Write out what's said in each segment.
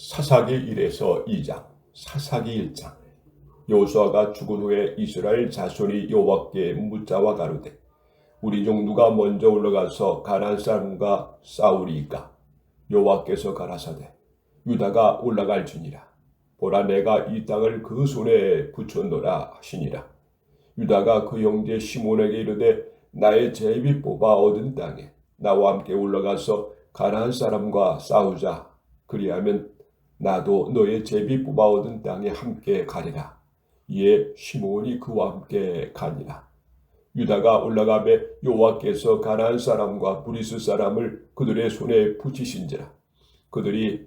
사사기 1에서 2장, 사사기 1장. 여호수아가 죽은 후에 이스라엘 자손이 여호와께 묻자와 가로되 우리 중 누가 먼저 올라가서 가나안 사람과 싸우리이까? 여호와께서 가라사대 유다가 올라갈지니라. 보라, 내가 이 땅을 그 손에 붙였노라 하시니라. 유다가 그 형제 시몬에게 이르되 나의 제비 뽑아 얻은 땅에 나와 함께 올라가서 가나안 사람과 싸우자. 그리하면 나도 너의 제비 뽑아 얻은 땅에 함께 가리라. 이에 시몬이 그와 함께 가니라. 유다가 올라가매 여호와께서 가나안 사람과 브리스 사람을 그들의 손에 붙이신지라. 그들이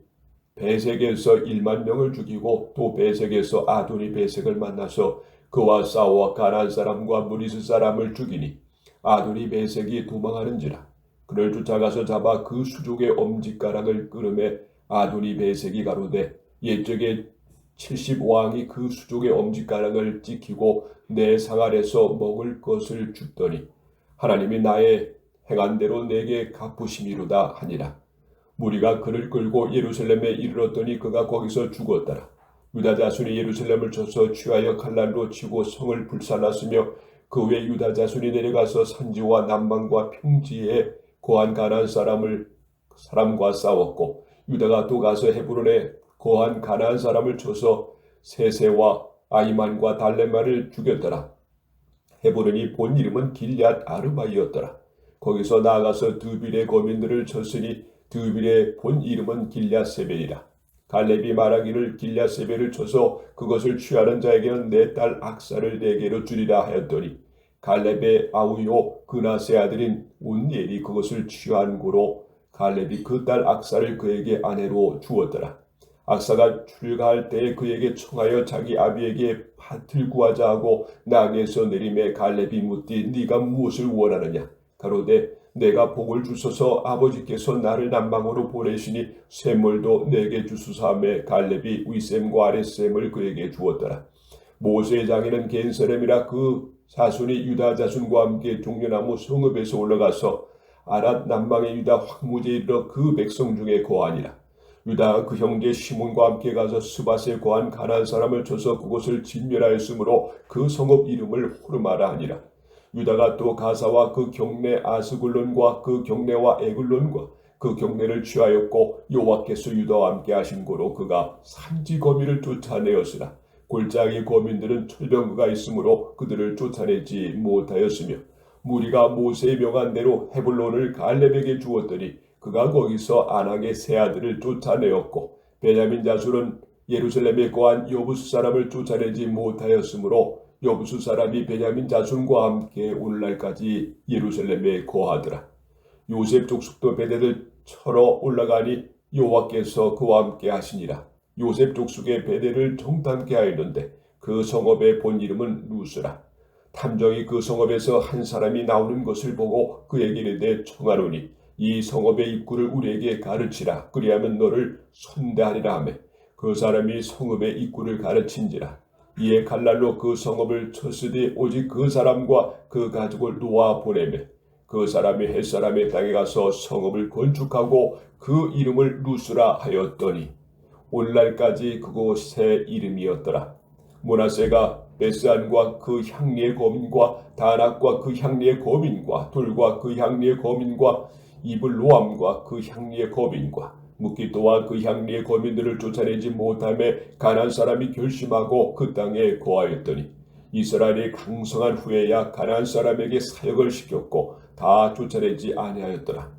베색에서 1만 명을 죽이고 또 베색에서 아도니 베색을 만나서 그와 싸워 가나안 사람과 브리스 사람을 죽이니 아도니 베색이 도망하는지라. 그를 쫓아가서 잡아 그 수족의 엄지가락을 끊음에 아도니 베색이 가로되 옛적에 70왕이 그 수족의 엄지가락을 찍히고 내 상알에서 먹을 것을 줍더니 하나님이 나의 행한 대로 내게 갚으심이로다 하니라. 무리가 그를 끌고 예루살렘에 이르렀더니 그가 거기서 죽었더라. 유다 자손이 예루살렘을 쳐서 취하여 칼날로 치고 성을 불살랐으며 그 후에 유다 자손이 내려가서 산지와 남방과 평지에 거한 가나안 사람과 싸웠고 유다가 또 가서 헤브론에 거한 가나안 사람을 쳐서 세세와 아이만과 달레마를 죽였더라. 헤브론이 본 이름은 길앗 아르바이었더라. 거기서 나아가서 드빌의 거민들을 쳤으니 드빌의 본 이름은 길앗 세벨이라. 갈렙이 말하기를 길앗 세벨을 쳐서 그것을 취하는 자에게는 내 딸 악사를 내게로 주리라 하였더니 갈렙의 아우요 그나스의 아들인 운니엘이 그것을 취한 고로 갈렙이 그 딸 악사를 그에게 아내로 주었더라. 악사가 출가할 때에 그에게 청하여 자기 아비에게 밭을 구하자 하고 나귀에서 내림에 갈렙이 묻되 네가 무엇을 원하느냐? 가로되 내가 복을 주소서 아버지께서 나를 남방으로 보내시니 샘물도 내게 주소서 하매 갈렙이 윗샘과 아랫샘을 그에게 주었더라. 모세의 장인은 겐사렘이라. 그 자손이 유다 자손과 함께 종려나무 성읍에서 올라가서 아랏 남방의 유다 황무지에 이르러 그 백성 중에 거하니라. 유다가 그 형제 시몬과 함께 가서 스밧에 거한 가나안 사람을 쳐서 그곳을 진멸하였으므로 그 성읍 이름을 호르마라 하니라. 유다가 또 가사와 그 경내 아스글론과 그 경내와 에글론과 그 경내를 취하였고 여호와께서 유다와 함께 하신 고로 그가 산지 거민을 쫓아내었으나 골짜기 거민들은 철병거가 있으므로 그들을 쫓아내지 못하였으며 무리가 모세의 명한 대로 헤블론을 갈렙에게 주었더니 그가 거기서 아낙의 세 아들을 쫓아내었고 베냐민 자손은 예루살렘에 거한 여부수 사람을 쫓아내지 못하였으므로 여부수 사람이 베냐민 자손과 함께 오늘날까지 예루살렘에 거하더라. 요셉 족속도 베델을 쳐러 올라가니 여호와께서 그와 함께 하시니라. 요셉 족속의 베델을 정탐케 하였는데 그 성읍의 본 이름은 루스라. 탐정이 그 성읍에서 한 사람이 나오는 것을 보고 그에게 이르되 청하노니 이 성읍의 입구를 우리에게 가르치라. 그리하면 너를 선대하리라 하매 그 사람이 성읍의 입구를 가르친지라. 이에 칼날로 그 성읍을 쳤으되 오직 그 사람과 그 가족을 놓아 보내매 그 사람이 햇사람의 땅에 가서 성읍을 건축하고 그 이름을 루스라 하였더니 오늘날까지 그곳의 이름이었더라. 므낫세가 베스안과 그 향리의 거민과 다낙과 그 향리의 거민과 돌과 그 향리의 거민과 이블로암과 그 향리의 거민과 묵기또와 그 향리의 거민들을 쫓아내지 못하며 가나안 사람이 결심하고 그 땅에 거하였더니 이스라엘이 강성한 후에야 가나안 사람에게 사역을 시켰고 다 쫓아내지 아니하였더라.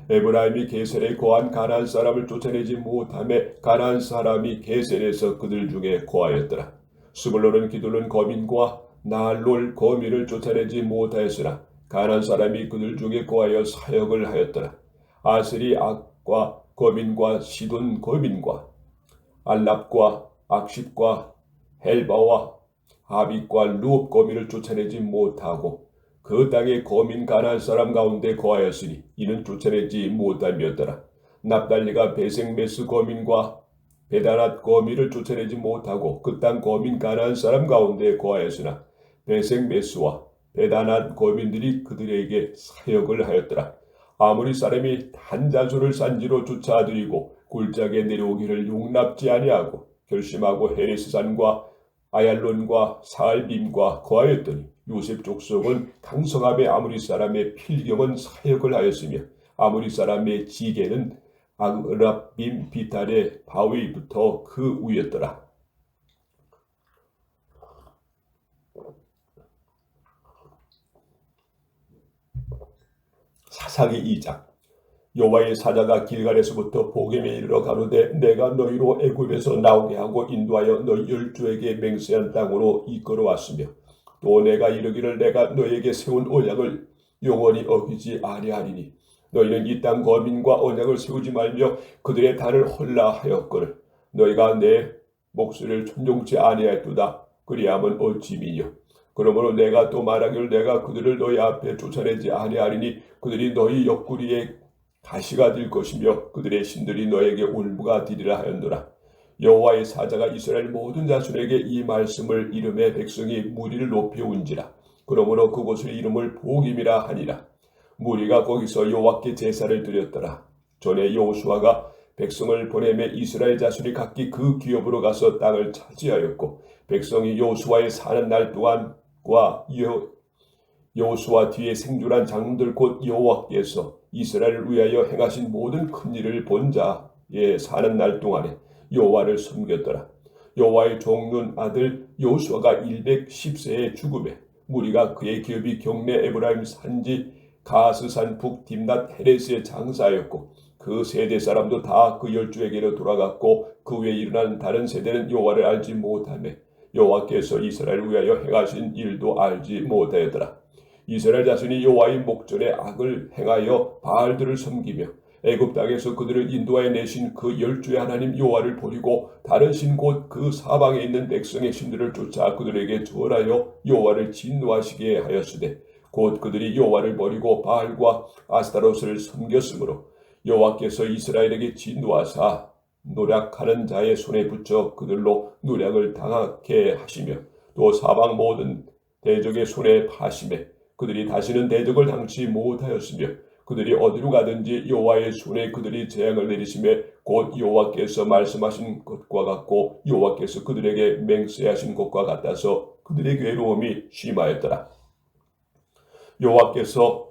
에브라임이 게셀에 거한 가나안 사람을 쫓아내지 못하며 가나안 사람이 게셀에서 그들 중에 거하였더라. 스불론은 기둘론 거민과 나할롤 거민을 쫓아내지 못하였으나 가나안 사람이 그들 중에 거하여 사역을 하였더라. 아슬이 악과 거민과 시돈 거민과 알랍과 악십과 헬바와 아빅과 루옵 거민을 쫓아내지 못하고 그 땅에 거민 가나안 사람 가운데 거하였으니 이는 쫓아내지 못함이었더라. 납달리가 베색메스 거민과 베다낫 거민을 쫓아내지 못하고 그 땅 거민 가나안 사람 가운데 거하였으나 베색메스와 베다낫 거민들이 그들에게 사역을 하였더라. 아모리 사람이 한 자손을 산지로 쫓아들이고 골짜기에 내려오기를 용납지 아니하고 결심하고 헤레스산과 아얄론과 사알빔과 거하였더니 요셉 족속은 강성함의 아무리 사람의 필경은 사역을 하였으며 아무리 사람의 지게는 아그랍빔 비탈의 바위부터 그 위였더라. 사사기 2장. 여호와의 사자가 길갈에서부터 보겜에 이르러 가로되 내가 너희로 애굽에서 나오게 하고 인도하여 너희 열조에게 맹세한 땅으로 이끌어왔으며 또 내가 이르기를 내가 너희에게 세운 언약을 영원히 어기지 아니하리니 너희는 이 땅 거민과 언약을 세우지 말며 그들의 단을 헐라하였거늘 너희가 내 목소리를 순종치 아니하였도다. 그리하면 어찌 미뇨. 그러므로 내가 또 말하기를 내가 그들을 너희 앞에 쫓아내지 아니하리니 그들이 너희 옆구리에 가시가 될 것이며 그들의 신들이 너에게 울무가 되리라 하였노라. 여호와의 사자가 이스라엘 모든 자손에게 이 말씀을 이름에 백성이 무리를 높여 운지라. 그러므로 그곳의 이름을 보김이라 하니라. 무리가 거기서 여호와께 제사를 드렸더라. 전에 여호수아가 백성을 보내매 이스라엘 자손이 각기 그 기업으로 가서 땅을 차지하였고 백성이 여호수아의 사는 날 동안과 여호수아 뒤에 생존한 장들 곧 여호와께서 이스라엘을 위하여 행하신 모든 큰 일을 본 자의 사는 날 동안에 여호와를 섬겼더라. 여호와의 종눈 아들 여호수아가 110세에 죽음에 무리가 그의 기업이 경내 에브라임 산지 가스산 북 딥낫 헤레스의 장사였고 그 세대 사람도 다 그 열주에게로 돌아갔고 그 후에 일어난 다른 세대는 여호와를 알지 못하며 여호와께서 이스라엘을 위하여 행하신 일도 알지 못하였더라. 이스라엘 자손이 여호와의 목전에 악을 행하여 바알들을 섬기며 애굽 땅에서 그들을 인도하여 내신 그 열주의 하나님 여호와를 버리고 다른 신 곧 그 사방에 있는 백성의 신들을 쫓아 그들에게 절하여 여호와를 진노하시게 하였으되 곧 그들이 여호와를 버리고 바알과 아스타롯을 섬겼으므로 여호와께서 이스라엘에게 진노하사 노략하는 자의 손에 붙여 그들로 노략을 당하게 하시며 또 사방 모든 대적의 손에 파심해 그들이 다시는 대적을 당치 못하였으며 그들이 어디로 가든지 여호와의 손에 그들이 재앙을 내리심에 곧 여호와께서 말씀하신 것과 같고 여호와께서 그들에게 맹세하신 것과 같아서 그들의 괴로움이 심하였더라. 여호와께서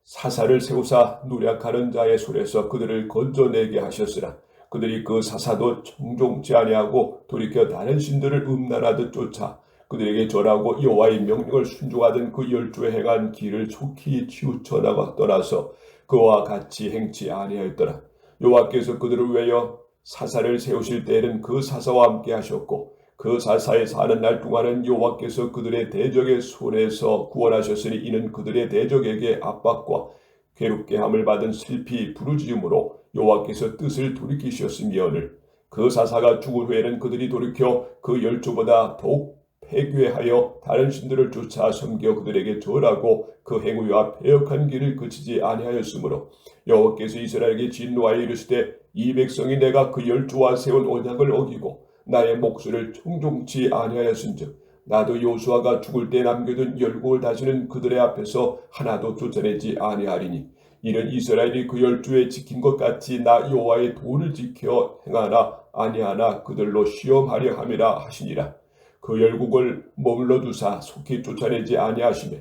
사사를 세우사 노략하는 자의 손에서 그들을 건져내게 하셨으나 그들이 그 사사도 청종치 아니하고 돌이켜 다른 신들을 음란하듯 쫓아 그들에게 절하고 여호와의 명령을 순종하던 그 열조에 행한 길을 속히 치우쳐 나가 떠나서 그와 같이 행치 아니하였더라. 여호와께서 그들을 위하여 사사를 세우실 때에는 그 사사와 함께 하셨고 그 사사의 사는 날 동안은 여호와께서 그들의 대적의 손에서 구원하셨으니 이는 그들의 대적에게 압박과 괴롭게 함을 받은 슬피 부르짖음으로 여호와께서 뜻을 돌이키셨으며늘 그 사사가 죽은 후에는 그들이 돌이켜 그 열조보다 더욱 폐괴하여 다른 신들을 쫓아 섬겨 그들에게 절하고 그 행위와 패역한 길을 그치지 아니하였으므로 여호와께서 이스라엘에게 진노하여 이르시되 이 백성이 내가 그 열조와 세운 언약을 어기고 나의 목소리를 청종치 아니하였은즉 나도 여호수아가 죽을 때 남겨둔 열국을 다시는 그들의 앞에서 하나도 쫓아내지 아니하리니 이는 이스라엘이 그 열조에 지킨 것 같이 나 여호와의 도를 지켜 행하나 아니하나 그들로 시험하려 함이라 하시니라. 그 열국을 머물러 두사 속히 쫓아내지 아니하시며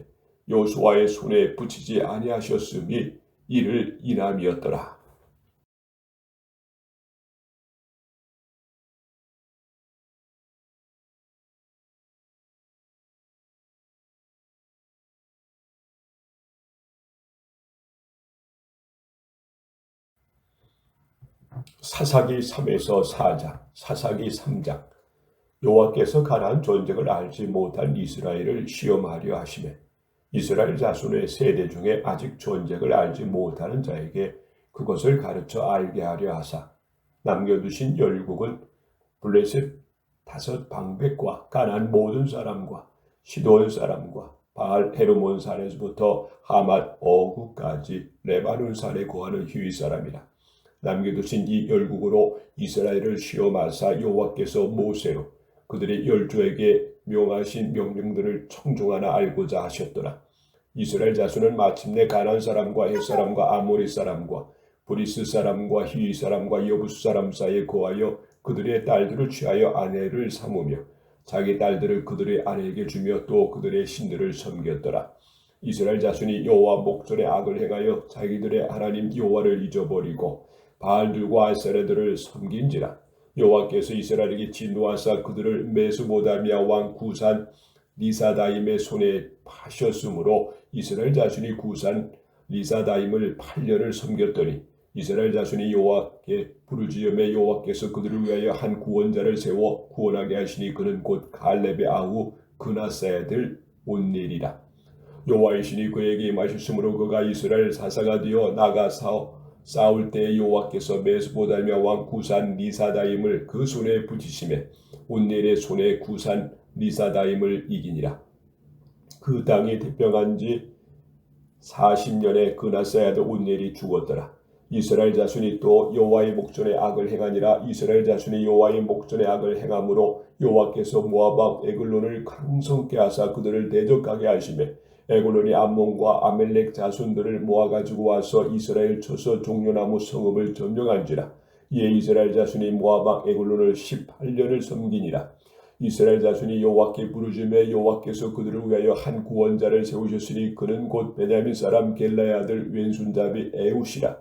여호수아의 손에 붙이지 아니하셨음이 이를 인함이었더라. 사사기 3에서 4장, 사사기 3장. 여호와께서 가나안 전쟁을 알지 못한 이스라엘을 시험하려 하시매 이스라엘 자손의 세대 중에 아직 전쟁을 알지 못하는 자에게 그것을 가르쳐 알게 하려 하사 남겨두신 열국은 블레셋 5 방백과 가나안 모든 사람과 시돈 사람과 바알 헤르몬 산에서부터 하맛 어구까지 레바논 산에 거하는 히위 사람이라. 남겨두신 이 열국으로 이스라엘을 시험하사 여호와께서 모세로 그들의 열조에게 명하신 명령들을 청종하나 알고자 하셨더라. 이스라엘 자손은 마침내 가나안 사람과 헷 사람과 아모리 사람과 브리스 사람과 히위 사람과 여부스 사람 사이에 거하여 그들의 딸들을 취하여 아내를 삼으며 자기 딸들을 그들의 아내에게 주며 또 그들의 신들을 섬겼더라. 이스라엘 자손이 여호와 목전에 악을 행하여 자기들의 하나님 여호와를 잊어버리고 바알들과 아세라들을 섬긴지라. 여호와께서 이스라엘에게 진노하사 그들을 메소포타미아 왕 구산 리사다임의 손에 파셨으므로 이스라엘 자손이 구산 리사다임을 8년을 섬겼더니 이스라엘 자손이 여호와께 부르짖으며 여호와께서 그들을 위하여 한 구원자를 세워 구원하게 하시니 그는 곧 갈렙의 아우 그나스의 아들 온넬이라. 여호와의 신이 그에게 임하셨으므로 그가 이스라엘 사사가 되어 나가서 싸울 때 여호와께서 메소포타미아 왕 구산 리사다임을 그 손에 붙이시매 온넬의 손에 구산 리사다임을 이기니라. 그 땅이 태평한 지 40년에 그나스의 아들 온넬이 죽었더라. 이스라엘 자손이 또 여호와의 목전에 악을 행하니라. 이스라엘 자손이 여호와의 목전에 악을 행함으로 여호와께서 모압 왕 에글론을 강성케 하사 그들을 대적하게 하시매 에글론이 암몬과 아멜렉 자손들을 모아가지고 와서 이스라엘 초서 종려나무 성읍을 점령한지라. 이에 이스라엘 자손이 모압 왕 에글론을 18년을 섬기니라. 이스라엘 자손이 여호와께 부르짖으며 여호와께서 그들을 위하여 한 구원자를 세우셨으니 그는 곧 베냐민 사람 겔라의 아들 왼손잡이 에훗이라.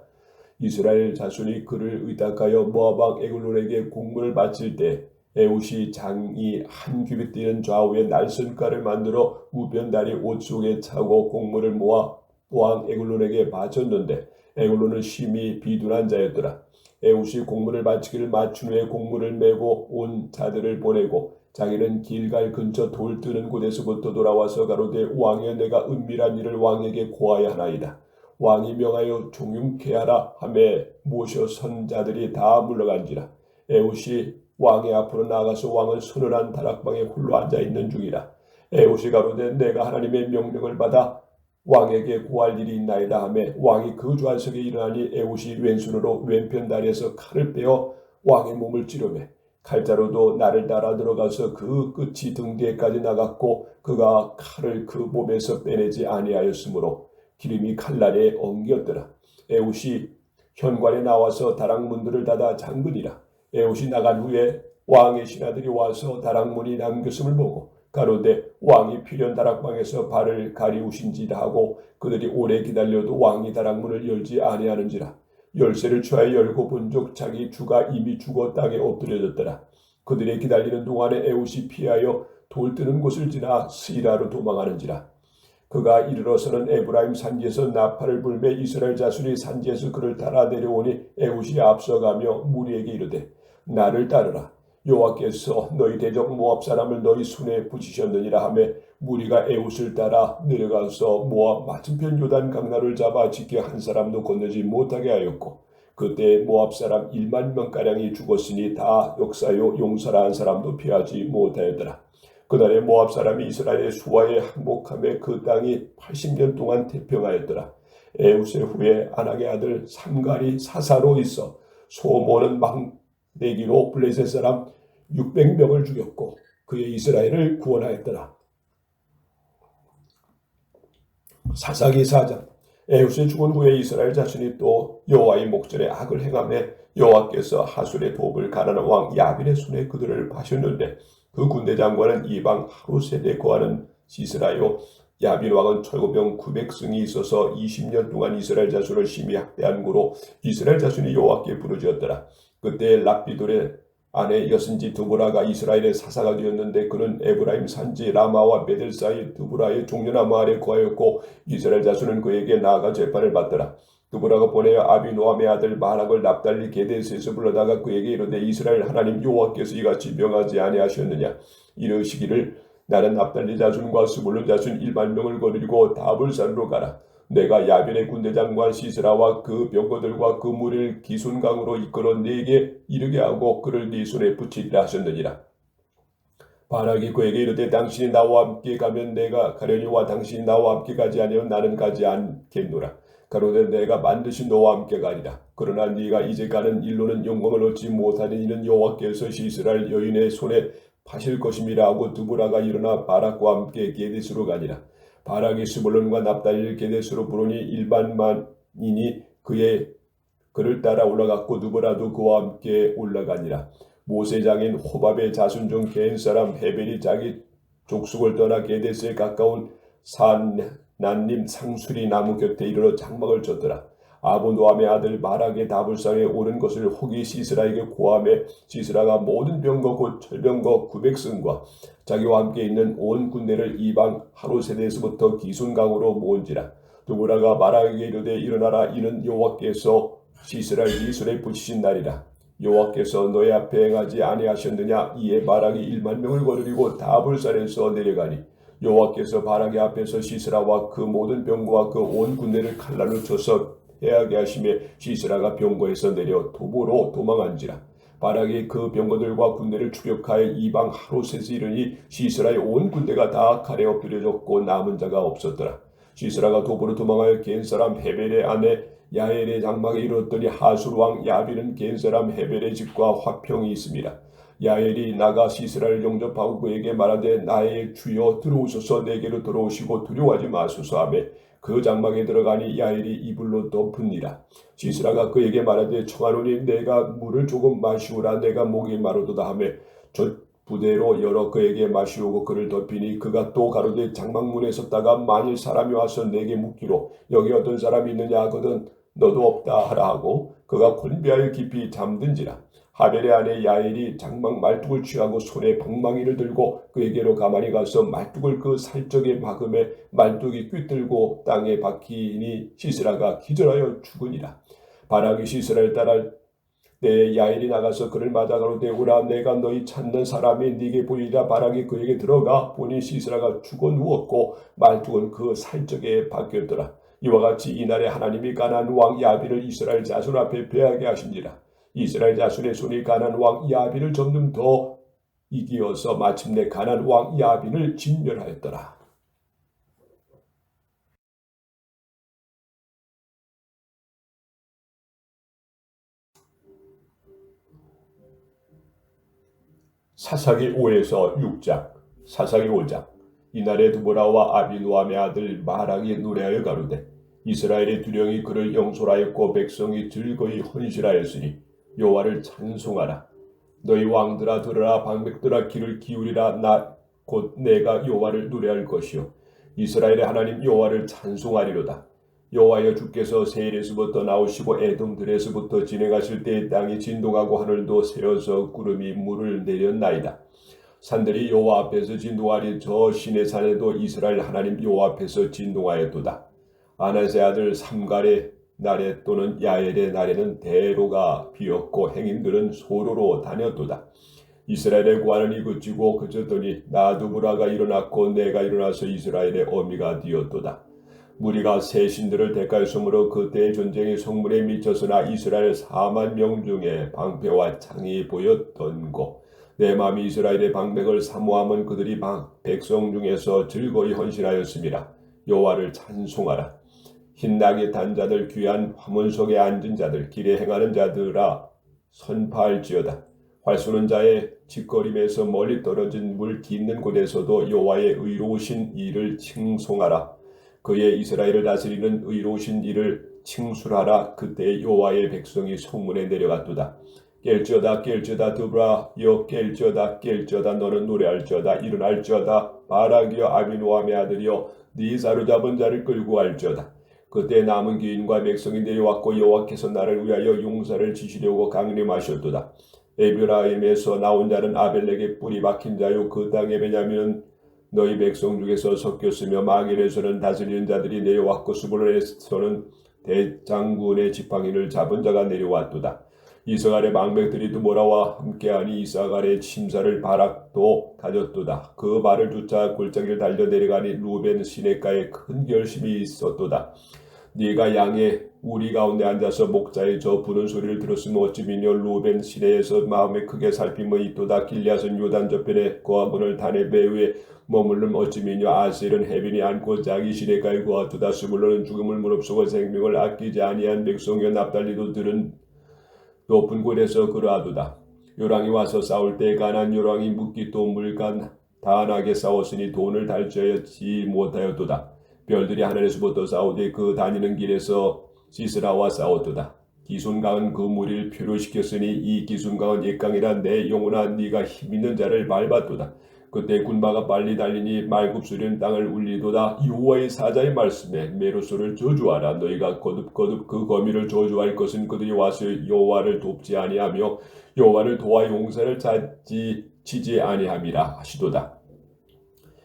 이스라엘 자손이 그를 의탁하여 모압 왕 에글론에게 공물을 바칠 때 에훗이 장이 한 규빗 뛰는 좌우에 날선가를 만들어 우편다리 옷 속에 차고 곡물을 모아 왕 에글론에게 바쳤는데 에글론은 심히 비둔한 자였더라. 에훗이 곡물을 바치기를 마친 후에 곡물을 메고 온 자들을 보내고 자기는 길갈 근처 돌 뜨는 곳에서부터 돌아와서 가로되 왕이여 내가 은밀한 일을 왕에게 고하여 하나이다. 왕이 명하여 종용케 하라 하매 모셔 선 자들이 다 물러간지라. 에훗이 왕의 앞으로 나가서 왕은 서늘한 다락방에 홀로 앉아있는 중이라. 에훗이 가로되 내가 하나님의 명령을 받아 왕에게 고할 일이 있나이다 하매 왕이 그 좌석에 일어나니 에훗이 왼손으로 왼편 다리에서 칼을 빼어 왕의 몸을 찌르매 칼자루도 나를 따라 들어가서 그 끝이 등 뒤에까지 나갔고 그가 칼을 그 몸에서 빼내지 아니하였으므로 기름이 칼날에 엉겼더라. 에훗이 현관에 나와서 다락문들을 닫아 잠그니라. 에훗이 나간 후에 왕의 신하들이 와서 다락문이 잠겼음을 보고 가로되 왕이 필연 다락방에서 발을 가리우신지라 하고 그들이 오래 기다려도 왕이 다락문을 열지 아니하는지라. 열쇠를 취하여 열고 본즉 자기 주가 이미 죽어 땅에 엎드려졌더라. 그들이 기다리는 동안에 에훗이 피하여 돌 뜨는 곳을 지나 스이라로 도망하는지라. 그가 이르러서는 에브라임 산지에서 나팔을 불매 이스라엘 자손이 산지에서 그를 따라 내려오니 에훗이 앞서가며 무리에게 이르되 나를 따르라. 여호와께서 너희 대적 모압 사람을 너희 손에 붙이셨느니라 하매 무리가 에훗을 따라 내려가서 모압 맞은편 요단 강나루를 잡아 지켜 한 사람도 건너지 못하게 하였고 그때 모압 사람 1만 명가량이 죽었으니 다 역사요 용사라 한 사람도 피하지 못하였더라. 그날에 모압 사람이 이스라엘의 수하에 항복하며 그 땅이 80년 동안 태평하였더라. 에훗의 후에 아낙의 아들 삼갈이 사사로 있어 소모는 막내기로 블레셋 사람 600명을 죽였고 그의 이스라엘을 구원하였더라. 사사기 4장. 에훗이 죽은 후에 이스라엘 자손이 또 여호와의 목전에 악을 행하며 여호와께서 하술의 도읍을 가나안 왕 야빈의 손에 그들을 파셨는데 그 군대 장관은 이방 하루셋에 거하는 시스라요. 야빈 왕은 철거병 900승이 있어서 20년 동안 이스라엘 자손을 심히 학대한 고로 이스라엘 자손이 여호와께 부르짖었더라. 그때 랍비돌의 아내 여슨지 드보라가 이스라엘의 사사가 되었는데 그는 에브라임 산지 라마와 베델 사이 드보라의 종려나무 아래 거하였고 이스라엘 자손은 그에게 나아가 재판을 받더라. 드보라가 보내어 아비노함의 아들 바락을 납달리 게데스에서 불러다가 그에게 이르되 이스라엘 하나님 여호와께서 이같이 명하지 아니하셨느냐. 이르시기를 나는 납달리 자손과 스불론 자손 1만 명을 거느리고 다볼산으로 가라. 내가 야빈의 군대장관 시스라와 그 병거들과 그 무리를 기손강으로 이끌어 네게 이르게 하고 그를 네 손에 붙이리라 하셨느니라. 바락이 그에게 이르되 당신이 나와 함께 가면 내가 가려니와 당신이 나와 함께 가지 아니하면 나는 가지 않겠노라. 가로되 내가 반드시 너와 함께 가리라. 그러나 네가 이제 가는 일로는 영광을 얻지 못하는 이는 여호와께서 이스라엘 여인의 손에 파실 것임이라 하고 드보라가 일어나 바락과 함께 게데스로 가니라. 바락이 스불론과 납달리를 게데스로 부르니 1만만이니 그의 그를 따라 올라갔고 누구라도 그와 함께 올라가니라. 모세 장인 호밥의 자손 중 겐 사람 헤벨이 자기 족속을 떠나 게데스에 가까운 산난님 상수리 나무 곁에 이르러 장막을 쳤더라. 아브노함의 아들 바락의 다불산에 오른 것을 혹이 시스라에게 고함해 시스라가 모든 병거 곧 철병거 900승과 자기와 함께 있는 온 군대를 이방 하루세대에서부터 기순강으로 모은지라. 두보라가 바락에게 이르되 일어나라, 이는 여호와께서 시스라를 네 손에 붙이신 날이라. 여호와께서 너희 앞에 행하지 아니하셨느냐. 이에 바락이 1만 명을 거느리고 다불산에서 내려가니 여호와께서 바락의 앞에서 시스라와 그 모든 병거와 그 온 군대를 칼날로 쳐서 해하게 하심에 시스라가 병거에서 내려 도보로 도망한지라. 바락이 그 병거들과 군대를 추격하여 이방 하루셋에 이르니 시스라의 온 군대가 다 칼에 엎드려졌고 남은 자가 없었더라. 시스라가 도보로 도망하여 겐 사람 헤벨의 아내 야엘의 장막에 이르렀더니 하술 왕 야빈은 겐 사람 헤벨의 집과 화평이 있습니다. 야엘이 나가 시스라를 영접하고 그에게 말하되 나의 주여 들어오소서, 내게로 들어오시고 두려워하지 마소서 하매 그 장막에 들어가니 야엘이 이불로 덮으니라. 시스라가 그에게 말하되 청하노니 내가 물을 조금 마시오라. 내가 목이 마르도다 하매 저 부대로 열어 그에게 마시오고 그를 덮이니 그가 또 가로되 장막문에 섰다가 만일 사람이 와서 내게 묻기로 여기 어떤 사람이 있느냐 하거든 너도 없다 하라 하고 그가 곤비하여 깊이 잠든지라. 하벨의 아내 야엘이 장막 말뚝을 취하고 손에 방망이를 들고 그에게로 가만히 가서 말뚝을 그 살적에 박음에 말뚝이 꿰들고 땅에 박히니 시스라가 기절하여 죽으니라. 바락이 시스라를 따라 때 야엘이 나가서 그를 맞아 가로되 오라, 내가 너희 찾는 사람이 네게 보이리라. 바락이 그에게 들어가 보니 시스라가 죽어 누웠고 말뚝은 그 살적에 박혔더라. 이와 같이 이날에 하나님이 가나안 왕 야빈을 이스라엘 자손 앞에 패하게 하신지라. 이스라엘 자손의 손이 가나안 왕 야빈을 점점 더 이기어서 마침내 가나안 왕 야빈을 진멸하였더라. 사사기 5에서 6장. 사사기 5장. 이날에 두보라와 아비노함의 아들 마락이 노래하여 가로되 이스라엘의 두령이 그를 영솔하였고 백성이 즐거이 헌실하였으니 여호와를 찬송하라. 너희 왕들아 들으라, 방백들아 귀를 기울이라. 나 곧 내가 여호와를 노래할 것이요 이스라엘의 하나님 여호와를 찬송하리로다. 여호와여, 주께서 세일에서부터 나오시고 에돔들에서부터 진행하실 때에 땅이 진동하고 하늘도 새어서 구름이 물을 내렸나이다. 산들이 여호와 앞에서 진동하리. 저 시내 산에도 이스라엘 하나님 여호와 앞에서 진동하였도다. 아나세 아들 삼갈의 날에 또는 야엘의 날에는 대로가 비었고 행인들은 소로로 다녔도다. 이스라엘의 구하는 이그치고 그쳤더니 나두부라가 일어났고 내가 일어나서 이스라엘의 어미가 되었도다. 무리가 새 신들을 대가에 숨으로 그때의 전쟁이 성문에 미쳤으나 이스라엘 4만 명 중에 방패와 창이 보였던고. 내 마음이 이스라엘의 방백을 사모함은 그들이 백성 중에서 즐거이 헌신하였습니다. 여호와를 찬송하라. 흰낙이 탄 자들, 귀한 화문 속에 앉은 자들, 길에 행하는 자들아 선파할지어다. 활 쏘는 자의 짓거림에서 멀리 떨어진 물 깊는 곳에서도 여호와의 의로우신 일을 칭송하라. 그의 이스라엘을 다스리는 의로우신 일을 칭술하라. 그때 여호와의 백성이 성문에 내려갔도다. 깰지어다 깰지어다 두브라여, 깰지어다 깰지어다 너는 노래할지어다. 일어날지어다 바락이여, 아비노함의 아들이여, 네 사로잡은 자를 끌고 갈지어다. 그때 남은 귀인과 백성이 내려왔고 여호와께서 나를 위하여 용사를 지시려고 강림하셨도다. 에브라임에서 나온 자는 아벨렉의 뿔이 박힌 자요 그 땅에 베냐민은 너희 백성 중에서 섞였으며 마길에서는 다스리는 자들이 내려왔고 스불론에서는 대장군의 지팡이를 잡은 자가 내려왔도다. 이스라엘의 방백들이 두보라와 함께하니 이스라엘의 침사를 바락도 가졌도다. 그 발을 쫓아 골짜기를 달려 내려가니 루벤 시냇가에 큰 결심이 있었도다. 네가 양의 우리 가운데 앉아서 목자의 저 부는 소리를 들었으면 어찌미뇨. 루벤 시내에서 마음에 크게 살핌의 있도다. 길앗은 요단 저편에 거하고는 단의 배후에 머물름 어찌미뇨. 아셀은 해변이 안고 자기 시내가에 거하도다. 스불론은 죽음을 무릅쓰고 생명을 아끼지 아니한 백성이여, 납달리도 들은 높은 곳에서 그러하도다. 요랑이 와서 싸울 때 가난 요랑이 묵기또 물간 단하게 싸웠으니 돈을 달지하지 못하였도다. 별들이 하늘에서부터 싸우되 그 다니는 길에서 시스라와 싸웠도다. 기손강은 그 무리를 표류시켰으니 이 기손강은 옛강이라 내 영혼아 네가 힘있는 자를 밟았도다. 그때 군마가 빨리 달리니 말굽소리는 땅을 울리도다. 여호와의 사자의 말씀에 메로소를 저주하라. 너희가 거듭거듭 그 거미를 저주할 것은 그들이 와서 여호와를 돕지 아니하며 여호와를 도와 용사를 치지 아니함이라 하시도다.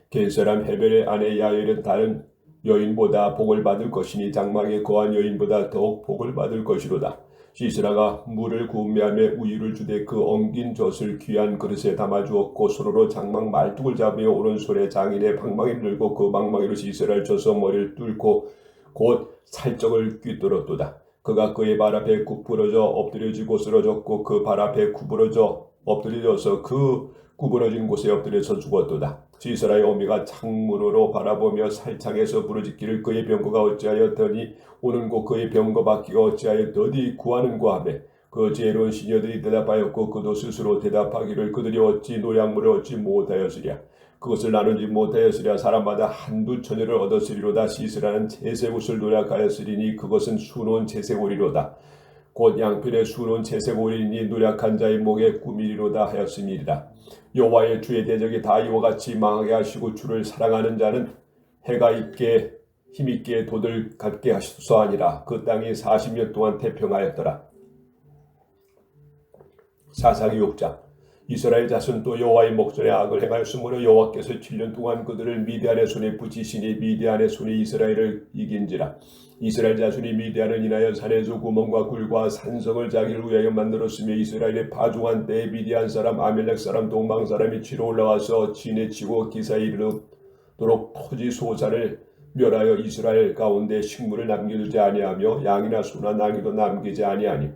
겐사람 헤벨의 아내 야엘은 다른 여인보다 복을 받을 것이니 장막에 거한 여인보다 더욱 복을 받을 것이로다. 시스라가 물을 구매하며 우유를 주되 그 엉긴 젖을 귀한 그릇에 담아주었고 손으로 장막 말뚝을 잡으며 오른손에 장인의 방망이를 들고 그 방망이로 시스라를 쳐서 머리를 뚫고 곧 살적을 꿰뚫었도다. 그가 그의 발 앞에 구부러져 엎드려지고 쓰러졌고 그 발 앞에 구부러져 엎드려져서 그 구부러진 곳에 엎드려서 죽었도다. 시스라의 어미가 창문으로 바라보며 살창에서 부르짖기를 그의 병거가 어찌하였더니 오는 곳 그의 병거 바퀴가 어찌하여 더디 구하는고 하매 그 지혜로운 시녀들이 대답하였고 그도 스스로 대답하기를 그들이 어찌 노약물을 얻지 못하였으랴. 그것을 나누지 못하였으랴. 사람마다 한두 처녀를 얻었으리로다. 시스라는 채색옷을 노력하였으리니 그것은 수놓은 채색오리로다. 곧 양편에 수놓은 채색오리니 노력한 자의 목에 꾸미리로다 하였음이니라. 여호와의 주의 대적이 다 이와 같이 망하게 하시고 주를 사랑하는 자는 해가 있게 힘있게 도들 갖게 하소서 하니라. 그 땅이 40년 동안 태평하였더라. 사사기 6장. 이스라엘 자손 또 여호와의 목전에 악을 행하였으므로 여호와께서 7년 동안 그들을 미디안의 손에 붙이시니 미디안의 손이 이스라엘을 이긴지라. 이스라엘 자손이 미디안을 인하여 산에서 구멍과 굴과 산성을 자기를 위하여 만들었으며 이스라엘의 파종한 때에 미디안 사람 아멜렉 사람 동방 사람이 치러 올라와서 지내치고 기사에 이르도록 토지 소산을 멸하여 이스라엘 가운데 식물을 남겨두지 아니하며 양이나 소나 나귀도 남기지 아니하니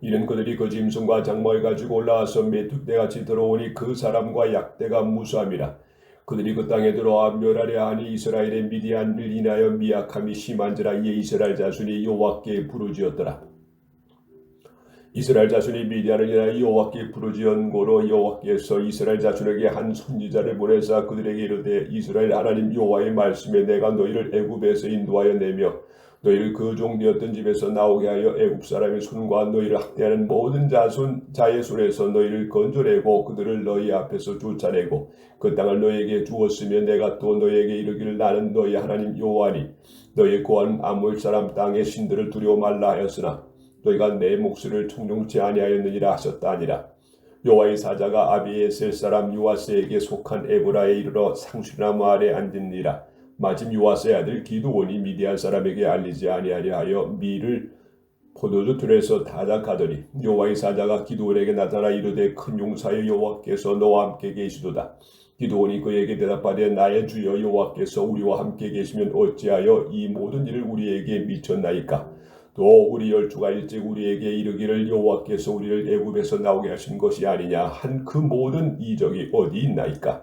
이는 그들이 그 짐승과 장막을 가지고 올라와서 메뚜기같이 들어오니 그 사람과 약대가 무수함이라. 그들이 그 땅에 들어와 멸하려 하니 이스라엘의 미디안을 인하여 미약함이 심한지라. 이에 이스라엘 자손이 여호와께 부르짖었더라. 이스라엘 자손이 미디안을 인하여 여호와께 부르짖은 고로 여호와께서 이스라엘 자손에게 한 선지자를 보내사 그들에게 이르되 이스라엘 하나님 여호와의 말씀에 내가 너희를 애굽에서 인도하여 내며 너희를 그 종되었던 집에서 나오게 하여 애굽 사람의 손과 너희를 학대하는 모든 자의 손에서 너희를 건져내고 그들을 너희 앞에서 쫓아내고 그 땅을 너희에게 주었으며 내가 또 너희에게 이르기를 나는 너희 하나님 여호와니 너희 고한 아몰 사람 땅의 신들을 두려워 말라 하였으나 너희가 내 목소리를 청종치 아니하였느니라 하셨다 하니라. 여호와의 사자가 아비에셀 사람 요아스에게 속한 에브라에 이르러 상수나무 아래 앉으니라. 마침 요아스의 아들 기드온이 미디안 사람에게 알리지 아니하려 하여 밀을 포도주 들에서 타작하더니 여호와의 사자가 기드온에게 나타나 이르되 큰 용사여 여호와께서 너와 함께 계시도다. 기드온이 그에게 대답하되 나의 주여 여호와께서 우리와 함께 계시면 어찌하여 이 모든 일을 우리에게 미쳤나이까. 또 우리 열주가 일찍 우리에게 이르기를 여호와께서 우리를 애굽에서 나오게 하신 것이 아니냐 한 그 모든 이적이 어디 있나이까.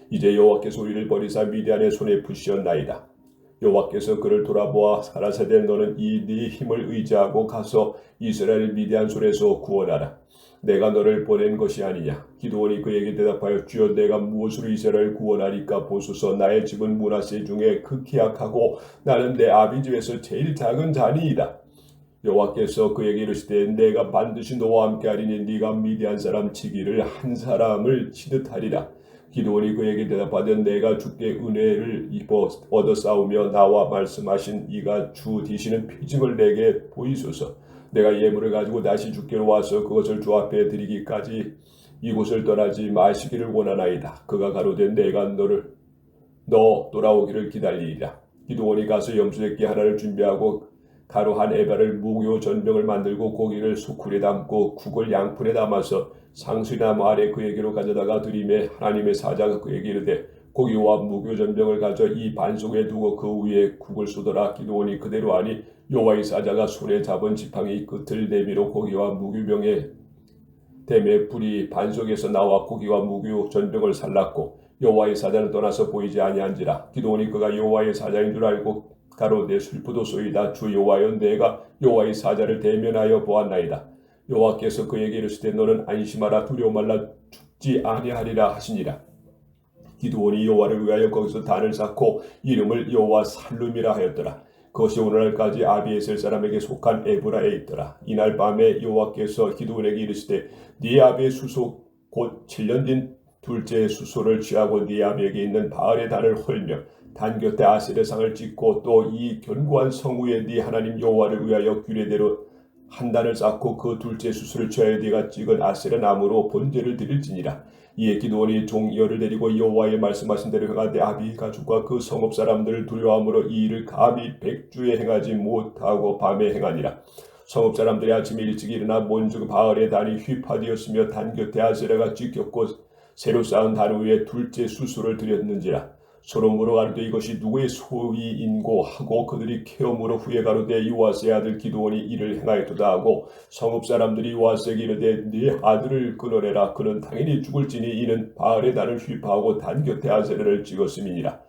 이제 여호와께서 우리를 버리사 미디안의 손에 붙이셨나이다. 여호와께서 그를 돌아보아 가라사대 너는 이 네 힘을 의지하고 가서 이스라엘 미디안 손에서 구원하라. 내가 너를 보낸 것이 아니냐. 기드온이 그에게 대답하여 주여 내가 무엇으로 이스라엘을 구원하리까. 보소서 나의 집은 므낫세 중에 극히 약하고 나는 내 아비 집에서 제일 작은 자니이다. 여호와께서 그에게 이르시되 내가 반드시 너와 함께 하리니 네가 미디안 사람 치기를 한 사람을 치듯 하리라. 기드온이 그에게 대답하되 내가 주께 은혜를 입어 얻어 싸우며 나와 말씀하신 이가 주 되시는 표징을 내게 보이소서. 내가 예물을 가지고 다시 주께로 와서 그것을 주 앞에 드리기까지 이곳을 떠나지 마시기를 원하나이다. 그가 가로되 내가 너 돌아오기를 기다리리라. 기드온이 가서 염소새끼 하나를 준비하고 가루 한 에바를 무교 전병을 만들고 고기를 수쿨에 담고 국을 양푼에 담아서 상수나무 아래 그에게로 가져다가 드리매 하나님의 사자가 그에게 이르되 고기와 무교 전병을 가져 이 반석에 두고 그 위에 국을 쏟아라. 기드온이 그대로 하니 여호와의 사자가 손에 잡은 지팡이 끝을 내밀어 고기와 무교병에 대매 불이 반석에서 나와 고기와 무교 전병을 살랐고 여호와의 사자는 떠나서 보이지 아니한지라. 기드온이 그가 여호와의 사자인 줄 알고 가로되 슬프도소이다. 주 여호와여 내가 여호와의 사자를 대면하여 보았나이다. 여호와께서 그에게 이르시되 너는 안심하라 두려워 말라 죽지 아니하리라 하시니라. 기드온이 여호와를 위하여 거기서 단을 쌓고 이름을 여호와 살룸이라 하였더라. 그것이 오늘날까지 아비에셀 사람에게 속한 에브라에 있더라. 이날 밤에 여호와께서 기드온에게 이르시되 네 아비의 수소 곧 7년 된 둘째 수소를 취하고 네 아비에게 있는 바알의 단을 헐며 단 곁에 아셀의 상을 찍고 또 이 견고한 성 위에 네 하나님 여호와를 위하여 규례대로 한 단을 쌓고 그 둘째 수소를 취하여 네가 찍은 아셀의 나무로 번제를 드릴지니라. 이에 기드온이 종 열을 데리고 여호와의 말씀하신 대로 행하되 아비 가족과 그 성읍 사람들을 두려워함으로 이 일을 감히 백주에 행하지 못하고 밤에 행하니라. 성읍 사람들이 아침에 일찍 일어나 본즉 바알의 단이 휘파되었으며 단 곁에 아세라가 찍혔고 새로 쌓은 단 위에 둘째 수소를 드렸는지라. 서로 물어 가로되 이것이 누구의 소위인고 하고 그들이 케어물어 후에 가로되 요아스의 아들 기드온이 이를 행하였도다 하고 성읍 사람들이 요아스에게 이르되 네 아들을 끊어내라. 그는 당연히 죽을지니 이는 바알의 단을 휘파하고 단 곁에 아세라를 찍었음이니라.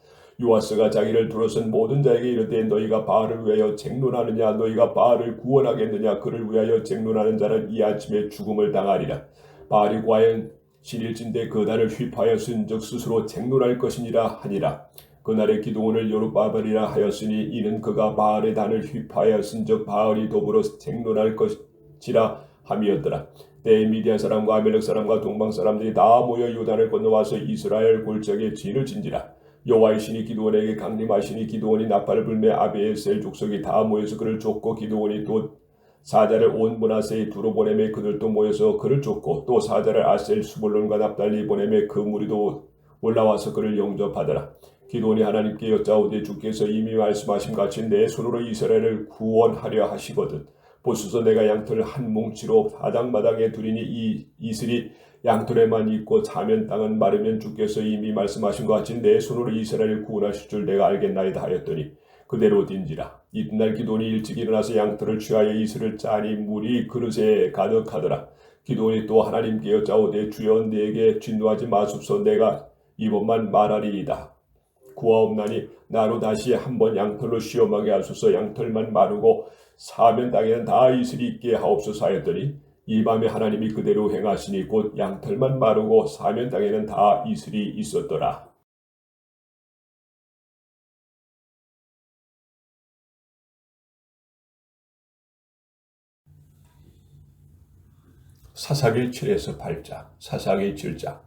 요아스가 자기를 둘러쓴 모든 자에게 이르되 너희가 바알을 위하여 쟁론하느냐 너희가 바알을 구원하겠느냐 그를 위하여 쟁론하는 자는 이 아침에 죽음을 당하리라. 바알이 과연 신일진대 그 단을 휘파하였은즉 스스로 쟁론할 것이니라 하니라. 그날에 기드온을 여룹바벨이라 하였으니 이는 그가 바알의 단을 휘파하였은즉 바알이 더불어 쟁론할 것이라 함이었더라. 때에 미디안 사람과 아멜렉 사람과 동방 사람들이 다 모여 요단을 건너와서 이스라엘 골짜기에 진을 진지라. 여호와의 신이 기드온에게 강림하시니 기드온이 나팔을 불매 아비에셀 족속이 다 모여서 그를 쫓고 기드온이 또 사자를 온 므낫세의 두로 보내매 그들도 모여서 그를 쫓고 또 사자를 아셀 수볼론과 납달리 보내매 그 무리도 올라와서 그를 영접하더라. 기드온이 하나님께 여짜오되 주께서 이미 말씀하신 같이 내 손으로 이스라엘을 구원하려 하시거든 보소서 내가 양털 한 뭉치로 마당마당에 두리니 이 이슬이 양털에만 있고 자면 땅은 마르면 주께서 이미 말씀하신 것 같이 내 손으로 이스라엘을 구원하실 줄 내가 알겠나이다 하였더니 그대로 딘지라. 이튿날 기드온이 일찍 일어나서 양털을 취하여 이슬을 짜니 물이 그릇에 가득하더라. 기드온이 또 하나님께 여짜오되 주여 내게 진노하지 마소서 내가 이번만 말하리이다. 구하옵나니 나로 다시 한번 양털로 시험하게 하소서. 양털만 마르고 사면 땅에는 다 이슬이 있게 하옵소서 하였더니 이 밤에 하나님이 그대로 행하시니 곧 양털만 마르고 사면 땅에는 다 이슬이 있었더라. 사사기 7에서 8장, 사사기 7장.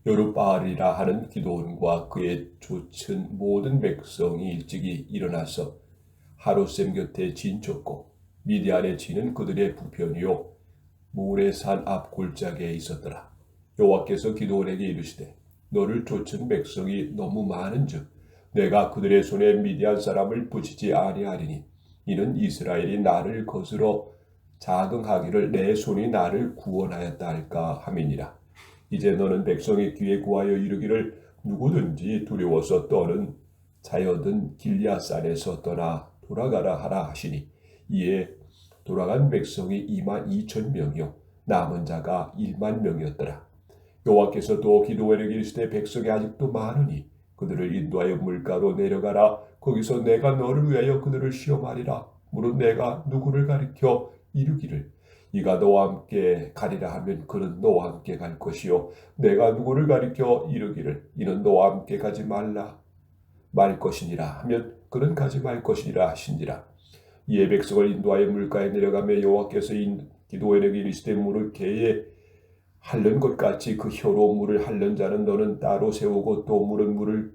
여룹바알이라 하는 기드온과 그의 쫓은 모든 백성이 일찍이 일어나서 하루셈 곁에 진쳤고 미디안의 진은 그들의 부편이요 모레산 앞 골짜기에 있었더라. 여호와께서 기드온에게 이르시되 너를 쫓은 백성이 너무 많은즉 내가 그들의 손에 미디안 사람을 붙이지 아니하리니 이는 이스라엘이 나를 거스러 자긍하기를 내 손이 나를 구원하였다 할까 함이니라. 이제 너는 백성의 귀에 구하여 이르기를 누구든지 두려워서 떠는 자여든 길리앗산에서 떠나 돌아가라 하라 하시니 이에 돌아간 백성이 22,000명이요 남은 자가 10,000명이었더라. 여호와께서 또 기드온에게 이르시되 백성이 아직도 많으니 그들을 인도하여 물가로 내려가라. 거기서 내가 너를 위하여 그들을 시험하리라. 무릇 내가 누구를 가리켜 이르기를 이가 너와 함께 가리라 하면 그는 너와 함께 갈 것이요 내가 누구를 가리켜 이르기를 이는 너와 함께 가지 말라 말 것이니라 하면 그는 가지 말 것이니라 하신지라. 이에 백성을 인도하여 물가에 내려가며 여호와께서 기드온에게 이르시되 물을 개에 핥는 것 같이 그 혀로 물을 핥는 자는 너는 따로 세우고 또 물을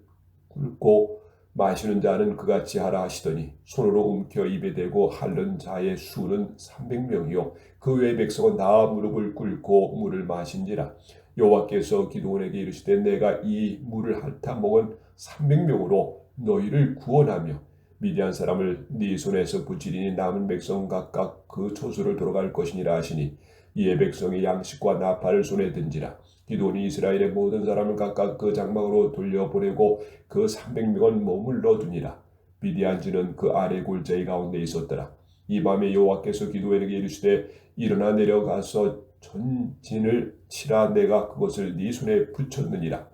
꿇고 마시는 자는 그같이 하라 하시더니 손으로 움켜 입에 대고 핥는 자의 수는 300명이요 그 외의 백성은 다 무릎을 꿇고 물을 마신지라. 여호와께서 기드온에게 이르시되 내가 이 물을 핥아 먹은 300명으로 너희를 구원하며 미디안 사람을 네 손에서 붙이리니 남은 백성 각각 그 초소를 돌아갈 것이니라 하시니 이에 백성이 양식과 나팔을 손에 든지라. 기드온이 이스라엘의 모든 사람을 각각 그 장막으로 돌려보내고 그 300명은 머물러 두니라. 미디안진은 그 아래 골짜기 가운데 있었더라. 이 밤에 여호와께서 기드온에게 이르시되 일어나 내려가서 전진을 치라. 내가 그것을 네 손에 붙였느니라.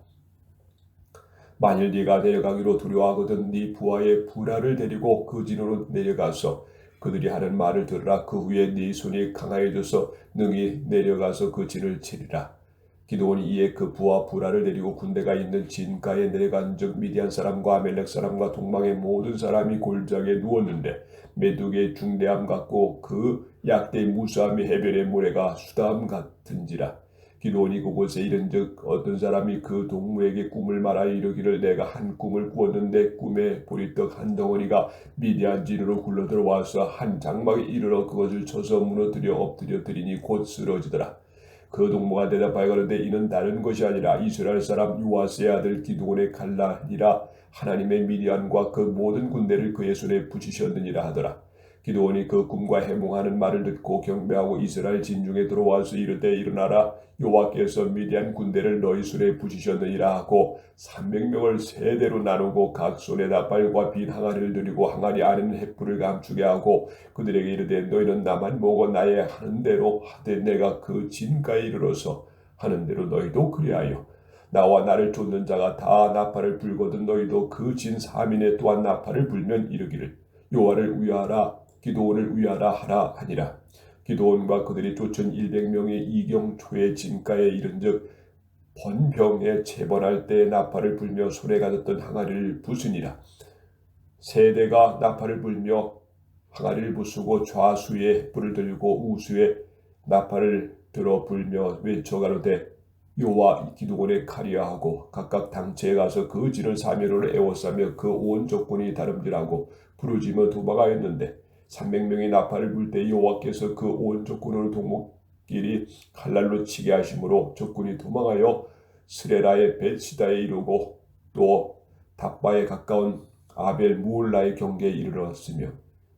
만일 네가 내려가기로 두려워하거든 네 부하의 부라를 데리고 그 진으로 내려가서 그들이 하는 말을 들으라. 그 후에 네 손이 강하여져서 능히 내려가서 그 진을 치리라. 기드온이 이에 그 부하 부라를 데리고 군대가 있는 진가에 내려간즉 미디안 사람과 아멜렉 사람과 동방의 모든 사람이 골짜기에 누웠는데 메뚜기의 중대함 같고 그 약대의 무수함이 해변의 모래가 수다함 같은지라. 기드온이 그곳에 이른즉 어떤 사람이 그 동무에게 꿈을 말하여 이르기를 내가 한 꿈을 꾸었는데 꿈에 보리떡 한 덩어리가 미디안 진으로 굴러들어와서 한 장막에 이르러 그것을 쳐서 무너뜨려 엎드려 들이니 곧 쓰러지더라. 그 동무가 대답하여 가로되 이는 다른 것이 아니라 이스라엘 사람 요아스의 아들 기드온의 칼날이라 하나님의 미디안과 그 모든 군대를 그의 손에 붙이셨느니라 하더라. 기드온이 그 꿈과 해몽하는 말을 듣고 경배하고 이스라엘 진중에 들어와서 이르되 일어나라 여호와께서 미디안 군대를 너희 손에 붙이셨느니라 하고 300명을 세 대로 나누고 각 손에다 빨과 빈 항아리를 들이고 항아리 안에는 횃불을 감추게 하고 그들에게 이르되 너희는 나만 보고 나의 하는 대로 하되 내가 그 진가에 이르러서 하는 대로 너희도 그리하여 나와 나를 쫓는 자가 다 나팔을 불거든 너희도 그 진 3인에 또한 나팔을 불면 이르기를 여호와를 위하라 기드온을 위하라 하라 하니라. 기드온과 그들이 쫓은 100명이 이경초의 진가에 이른즉 번병에 재번할 때 나팔을 불며 손에 가졌던 항아리를 부수니라. 세대가 나팔을 불며 항아리를 부수고 좌수에 뿔을 들고 우수에 나팔을 들어 불며 외쳐 가로되 여호와 기드온의 칼이야 하고 각각 당체에 가서 그 진을 사면으로 에워싸며 그 온 적군이 다름질하고 부르짖어 도망하였는데 300명이 나팔을 불 때 여호와께서 그 온 적군을 동목끼리 칼날로 치게 하심으로 적군이 도망하여 스레라의 벳시다에 이르고 또 답바에 가까운 아벨 무올라의 경계에 이르렀으며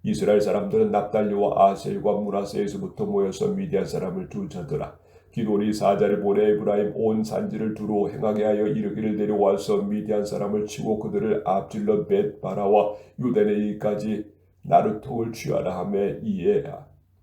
이스라엘 사람들은 납달리와 아셀과 므낫세에서부터 모여서 미디안 사람을 쫓아더라. 기드온이 사자를 보내 에브라임 온 산지를 두루 행하게 하여 이르기를 데려와서 미디안 사람을 치고 그들을 앞질러 벳바라와 유다네이까지 나루톡을 취하라 하며 이에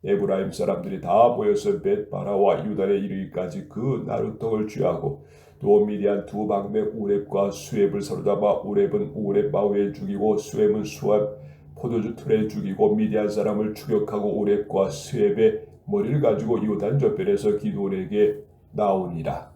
에브라임 사람들이 다 모여서 벳바라와 유다에 이르기까지 그 나루톡을 취하고 또 미디안 두 방매 오렙과 수렙을 사로잡아 오렙은 오렙 바위에 죽이고 수렙은 수압 포도주 틀에 죽이고 미디안 사람을 추격하고 오렙과 수렙의 머리를 가지고 요단 저편에서 기드온에게 나오니라.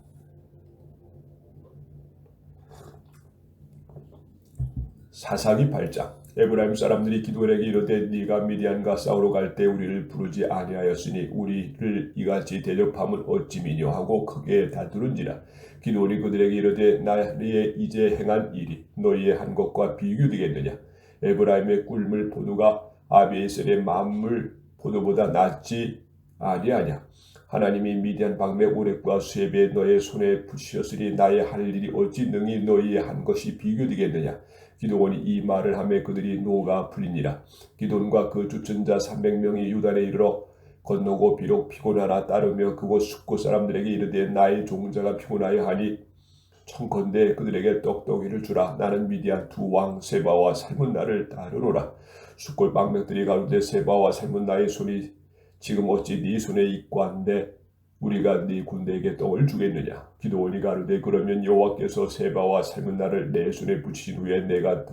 사사기 8장. 에브라임 사람들이 기드온에게 이르되 네가 미디안과 싸우러 갈 때 우리를 부르지 아니하였으니 우리를 이같이 대접함은 어찌미뇨 하고 크게 다투는지라. 기드온이 그들에게 이르되 나의 이제 행한 일이 너희의 한 것과 비교되겠느냐. 에브라임의 꿀물 포도가 아비에셀의 만물 포도보다 낫지 아니하냐. 하나님이 미디안 방매 오렙과 수렙에 너의 손에 붙이셨으니 나의 할 일이 어찌 능히 너희의 한 것이 비교되겠느냐. 기드온이 이 말을 하며 그들이 노가 풀리니라. 기드온과 그 쫓은 자 300명이 유단에 이르러 건너고 비록 피곤하나 따르며 그곳 숫곳 사람들에게 이르되 나의 종자가 피곤하여 하니 청컨대 그들에게 떡덩이를 주라. 나는 미디안 두 왕 세바와 살문나를 따르노라. 숫곳 망명들이 가로되 세바와 살문나의 손이 지금 어찌 네 손에 있고 한데 우리가 네 군대에게 떡을 주겠느냐. 기드온이 가로되 그러면 여호와께서 세바와 살문나를 내 손에 붙이신 후에 내가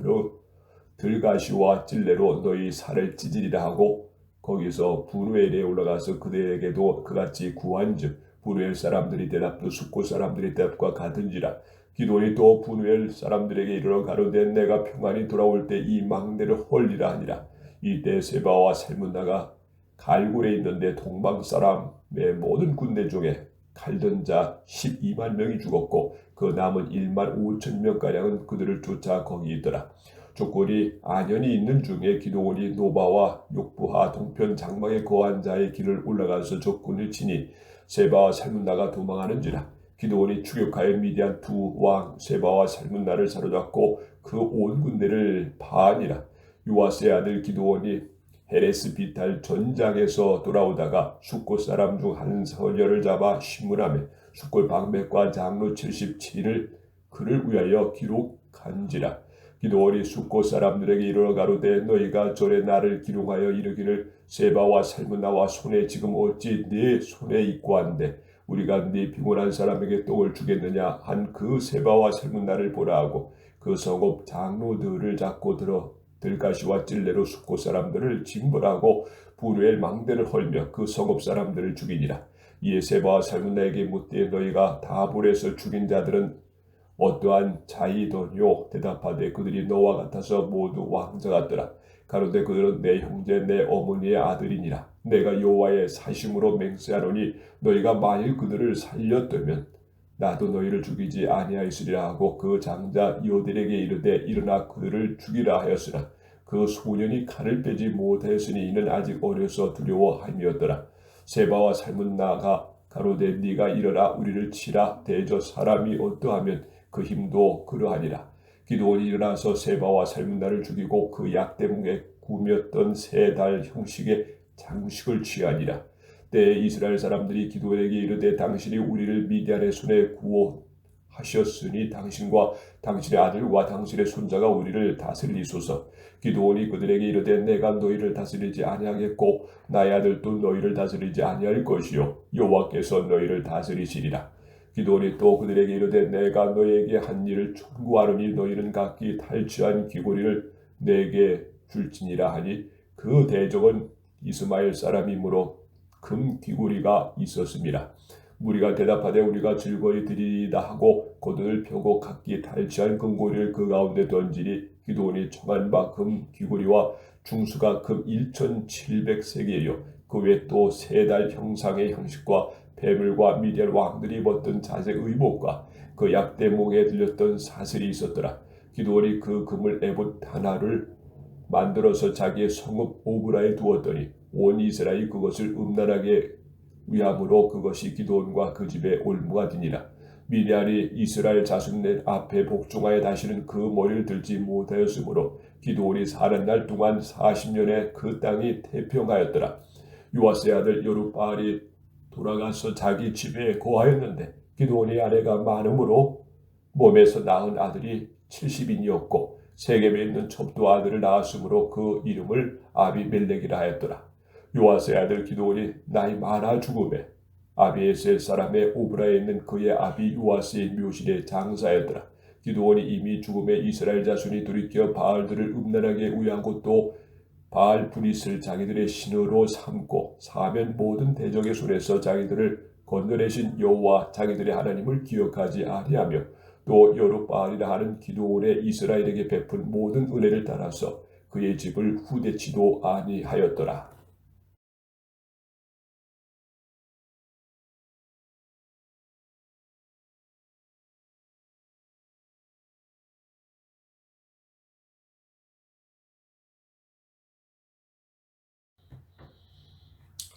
들가시와 찔레로 너희 살을 찢으리라 하고 거기서 분우엘에 올라가서 그들에게도 그같이 구한즉 분우엘 사람들이 대답도 숫곳 사람들의 대답과 같은지라. 기드온이 또 분우엘 사람들에게 이르러 가로되 내가 평안히 돌아올 때 이 망대를 헐리라 하니라. 이때 세바와 살문나가 갈굴에 있는데 동방 사람의 모든 군대 중에 칼든 자 12만 명이 죽었고 그 남은 1만 5천 명가량은 그들을 쫓아 거기 있더라. 족골이 안연히 있는 중에 기드온이 노바와 욕부하 동편 장막에 거한 자의 길을 올라가서 적군을 치니 세바와 살문나가 도망하는지라. 기드온이 추격하여 미디안 두 왕 세바와 살문나를 사로잡고 그 온 군대를 파하니라. 요아스의 아들 기드온이 헤레스 비탈 전장에서 돌아오다가 숫곳 사람 중 한 서녀를 잡아 신문하며 숫곳 방백과 장로 77을 그를 위하여 기록한지라. 기드온이 숫곳 사람들에게 이르러 가로되 너희가 전에 나를 기록하여 이르기를 세바와 살문나와 손에 지금 어찌 네 손에 있고 한데 우리가 네 피곤한 사람에게 떡을 주겠느냐 한 그 세바와 살문나를 보라 하고 그 성읍 장로들을 잡고 들가시와 찔레로 숫곳 사람들을 징벌하고 분우엘 망대를 헐며 그 성읍 사람들을 죽이니라. 이에 세바와 살문나에게 묻되 너희가 다볼에서 죽인 자들은 어떠한 자이더뇨? 대답하되 그들이 너와 같아서 모두 왕자 같더라. 가로되 그들은 내 형제 내 어머니의 아들이니라. 내가 여호와의 사심으로 맹세하노니 너희가 만일 그들을 살렸다면 나도 너희를 죽이지 아니하였으리라 하고 그 장자 여들에게 이르되 일어나 그들을 죽이라 하였으나 그 소년이 칼을 빼지 못하였으니 이는 아직 어려서 두려워함이었더라. 세바와 살문나가 가로되 네가 일어나 우리를 치라. 대저 사람이 어떠하면 그 힘도 그러하니라. 기드온이 일어나서 세바와 살문나를 죽이고 그 약대목에 구몄던 3달 형식의 장식을 취하니라. 때에 이스라엘 사람들이 기드온에게 이르되 당신이 우리를 미디안의 손에 구원하셨으니 당신과 당신의 아들과 당신의 손자가 우리를 다스리소서. 기드온이 그들에게 이르되 내가 너희를 다스리지 아니하겠고 나의 아들도 너희를 다스리지 아니할 것이요 여호와께서 너희를 다스리시리라. 기드온이 또 그들에게 이르되 내가 너희에게 한 일을 청구하노니 너희는 각기 탈취한 귀고리를 내게 줄지니라 하니 그 대적은 이스마엘 사람이므로 금 귀고리가 있었습니다. 무리가 대답하되 우리가 즐거이 드리이다 하고 고든을 펴고 각기 탈취한 금고리를 그 가운데 던지니 기드온이 청한 바 금 귀고리와 중수가 금 1700세겔이요 그 외 또 3달 형상의 형식과 폐물과 미디안 왕들이 입었던 자색 의복과 그 약대목에 들렸던 사슬이 있었더라. 기드온이 그 금을 에봇 하나를 만들어서 자기의 성읍 오브라에 두었더니 온 이스라엘이 그것을 음란하게 위함으로 그것이 기드온과 그 집의 올무가 되니라. 미디안이 이스라엘 자손들 앞에 복종하여 다시는 그 머리를 들지 못하였으므로 기드온이 사는 날 동안 40년에 그 땅이 태평하였더라. 요아스의 아들 여룹바알이 돌아가서 자기 집에 거하였는데 기드온이 아내가 많으므로 몸에서 낳은 아들이 70인이었고 세겜에 있는 첩도 아들을 낳았으므로 그 이름을 아비멜렉이라 하였더라. 요아스의 아들 기드온이 나이 많아 죽음에 아비에셀 사람의 오브라에 있는 그의 아비 요아스의 묘실에 장사였더라. 기드온이 이미 죽음에 이스라엘 자손이 돌이켜 바알들을 음란하게 우양하고 또 바알 브릿을 자기들의 신으로 삼고 사면 모든 대적의 손에서 자기들을 건져내신 여호와 자기들의 하나님을 기억하지 아니하며 또 여룹바알이라 하는 기드온의 이스라엘에게 베푼 모든 은혜를 따라서 그의 집을 후대치도 아니하였더라.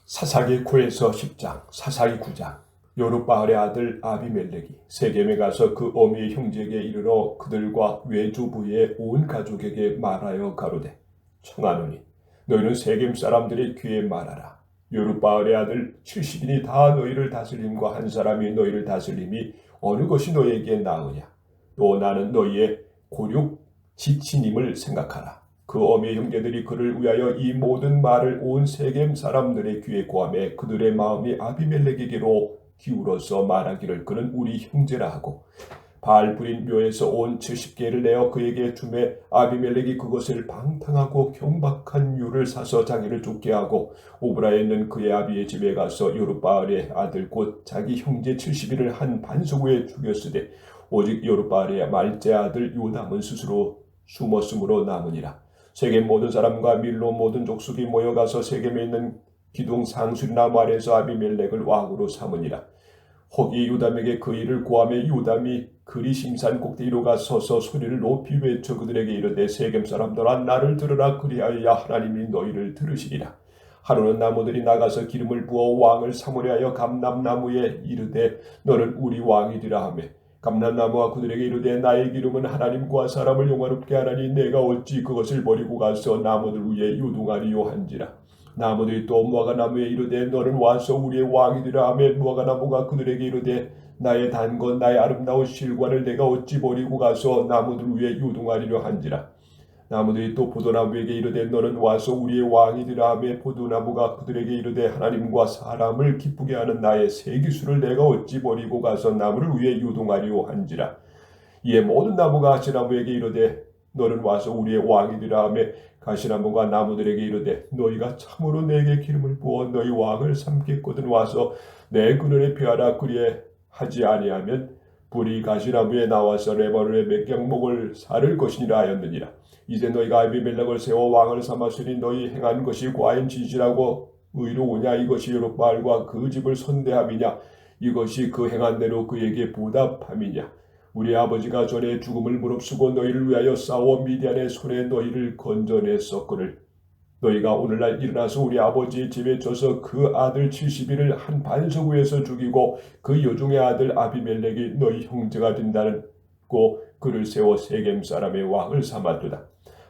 사사기 9에서 10장, 사사기 9장. 여룹바알의 아들 아비멜렉이 세겜에 가서 그 어미의 형제에게 이르러 그들과 외조부의 온 가족에게 말하여 가로되 청하노니 너희는 세겜 사람들의 귀에 말하라. 여룹바알의 아들 70인이 다 너희를 다스림과 한 사람이 너희를 다스림이 어느 것이 너희에게 나으냐. 또 나는 너희의 고륙 지친임을 생각하라. 그 어미의 형제들이 그를 위하여 이 모든 말을 온 세겜 사람들의 귀에 고하매 그들의 마음이 아비멜렉에게로 기울어서 말하기를 그는 우리 형제라 하고 바알 부린 묘에서 온 70개를 내어 그에게 주매 아비멜렉이 그것을 방탕하고 경박한 율을 사서 자기를 쫓게 하고 오브라에 있는 그의 아비의 집에 가서 여룹바알의 아들 곧 자기 형제 70일을 한 반석우에 죽였으되 오직 여룹바알의 말째 아들 요담은 스스로 숨었으므로 남으니라. 세겜 모든 사람과 밀로 모든 족속이 모여가서 세겜에 있는 기둥 상수리나무 아래에서 아비멜렉을 왕으로 삼으니라. 혹이 요담에게 그 일을 고하며 요담이 그리 심산 꼭대기로 가 서서 소리를 높이 외쳐 그들에게 이르되 세겜 사람들아 나를 들으라. 그리하여 하나님이 너희를 들으시리라. 하루는 나무들이 나가서 기름을 부어 왕을 삼으려 하여 감람나무에 이르되 너는 우리 왕이 되라 하며 감람나무가 그들에게 이르되 나의 기름은 하나님과 사람을 영화롭게 하나니 내가 어찌 그것을 버리고 가서 나무들 위에 요동하리요 한지라. 나무들이 또 무화과나무에 이르되 너는 와서 우리의 왕이 되라 하며 무화과나무가 그들에게 이르되 나의 단건 나의 아름다운 실과를 내가 어찌 버리고 가서 나무들 위에 요동하리려 한지라. 나무들이 또 포도나무에게 이르되 너는 와서 우리의 왕이 되라 하며 포도나무가 그들에게 이르되 하나님과 사람을 기쁘게 하는 나의 새 기술을 내가 어찌 버리고 가서 나무를 위에 요동하리오 한지라. 이에 모든 나무가 아시나무에게 이르되 너는 와서 우리의 왕이 되라 하며 가시나무가 나무들에게 이르되 너희가 참으로 내게 기름을 부어 너희 왕을 삼겠거든 와서 내 그늘에 피하라. 그리하지 아니하면 불이 가시나무에 나와서 레바논의 맥경목을 사를 것이니라 하였느니라. 이제 너희가 아비멜렉을 세워 왕을 삼았으니 너희 행한 것이 과연 진실하고 의로우냐? 이것이 여룹바알과 그 집을 선대함이냐? 이것이 그 행한 대로 그에게 보답함이냐? 우리 아버지가 전에 죽음을 무릅쓰고 너희를 위하여 싸워 미디안의 손에 너희를 건져냈었거늘 너희가 오늘날 일어나서 우리 아버지의 집에 져서 그 아들 70일을 한 반석 위에서 죽이고 그 여종의 아들 아비멜렉이 너희 형제가 된다고 그를 세워 세겜 사람의 왕을 삼았도다.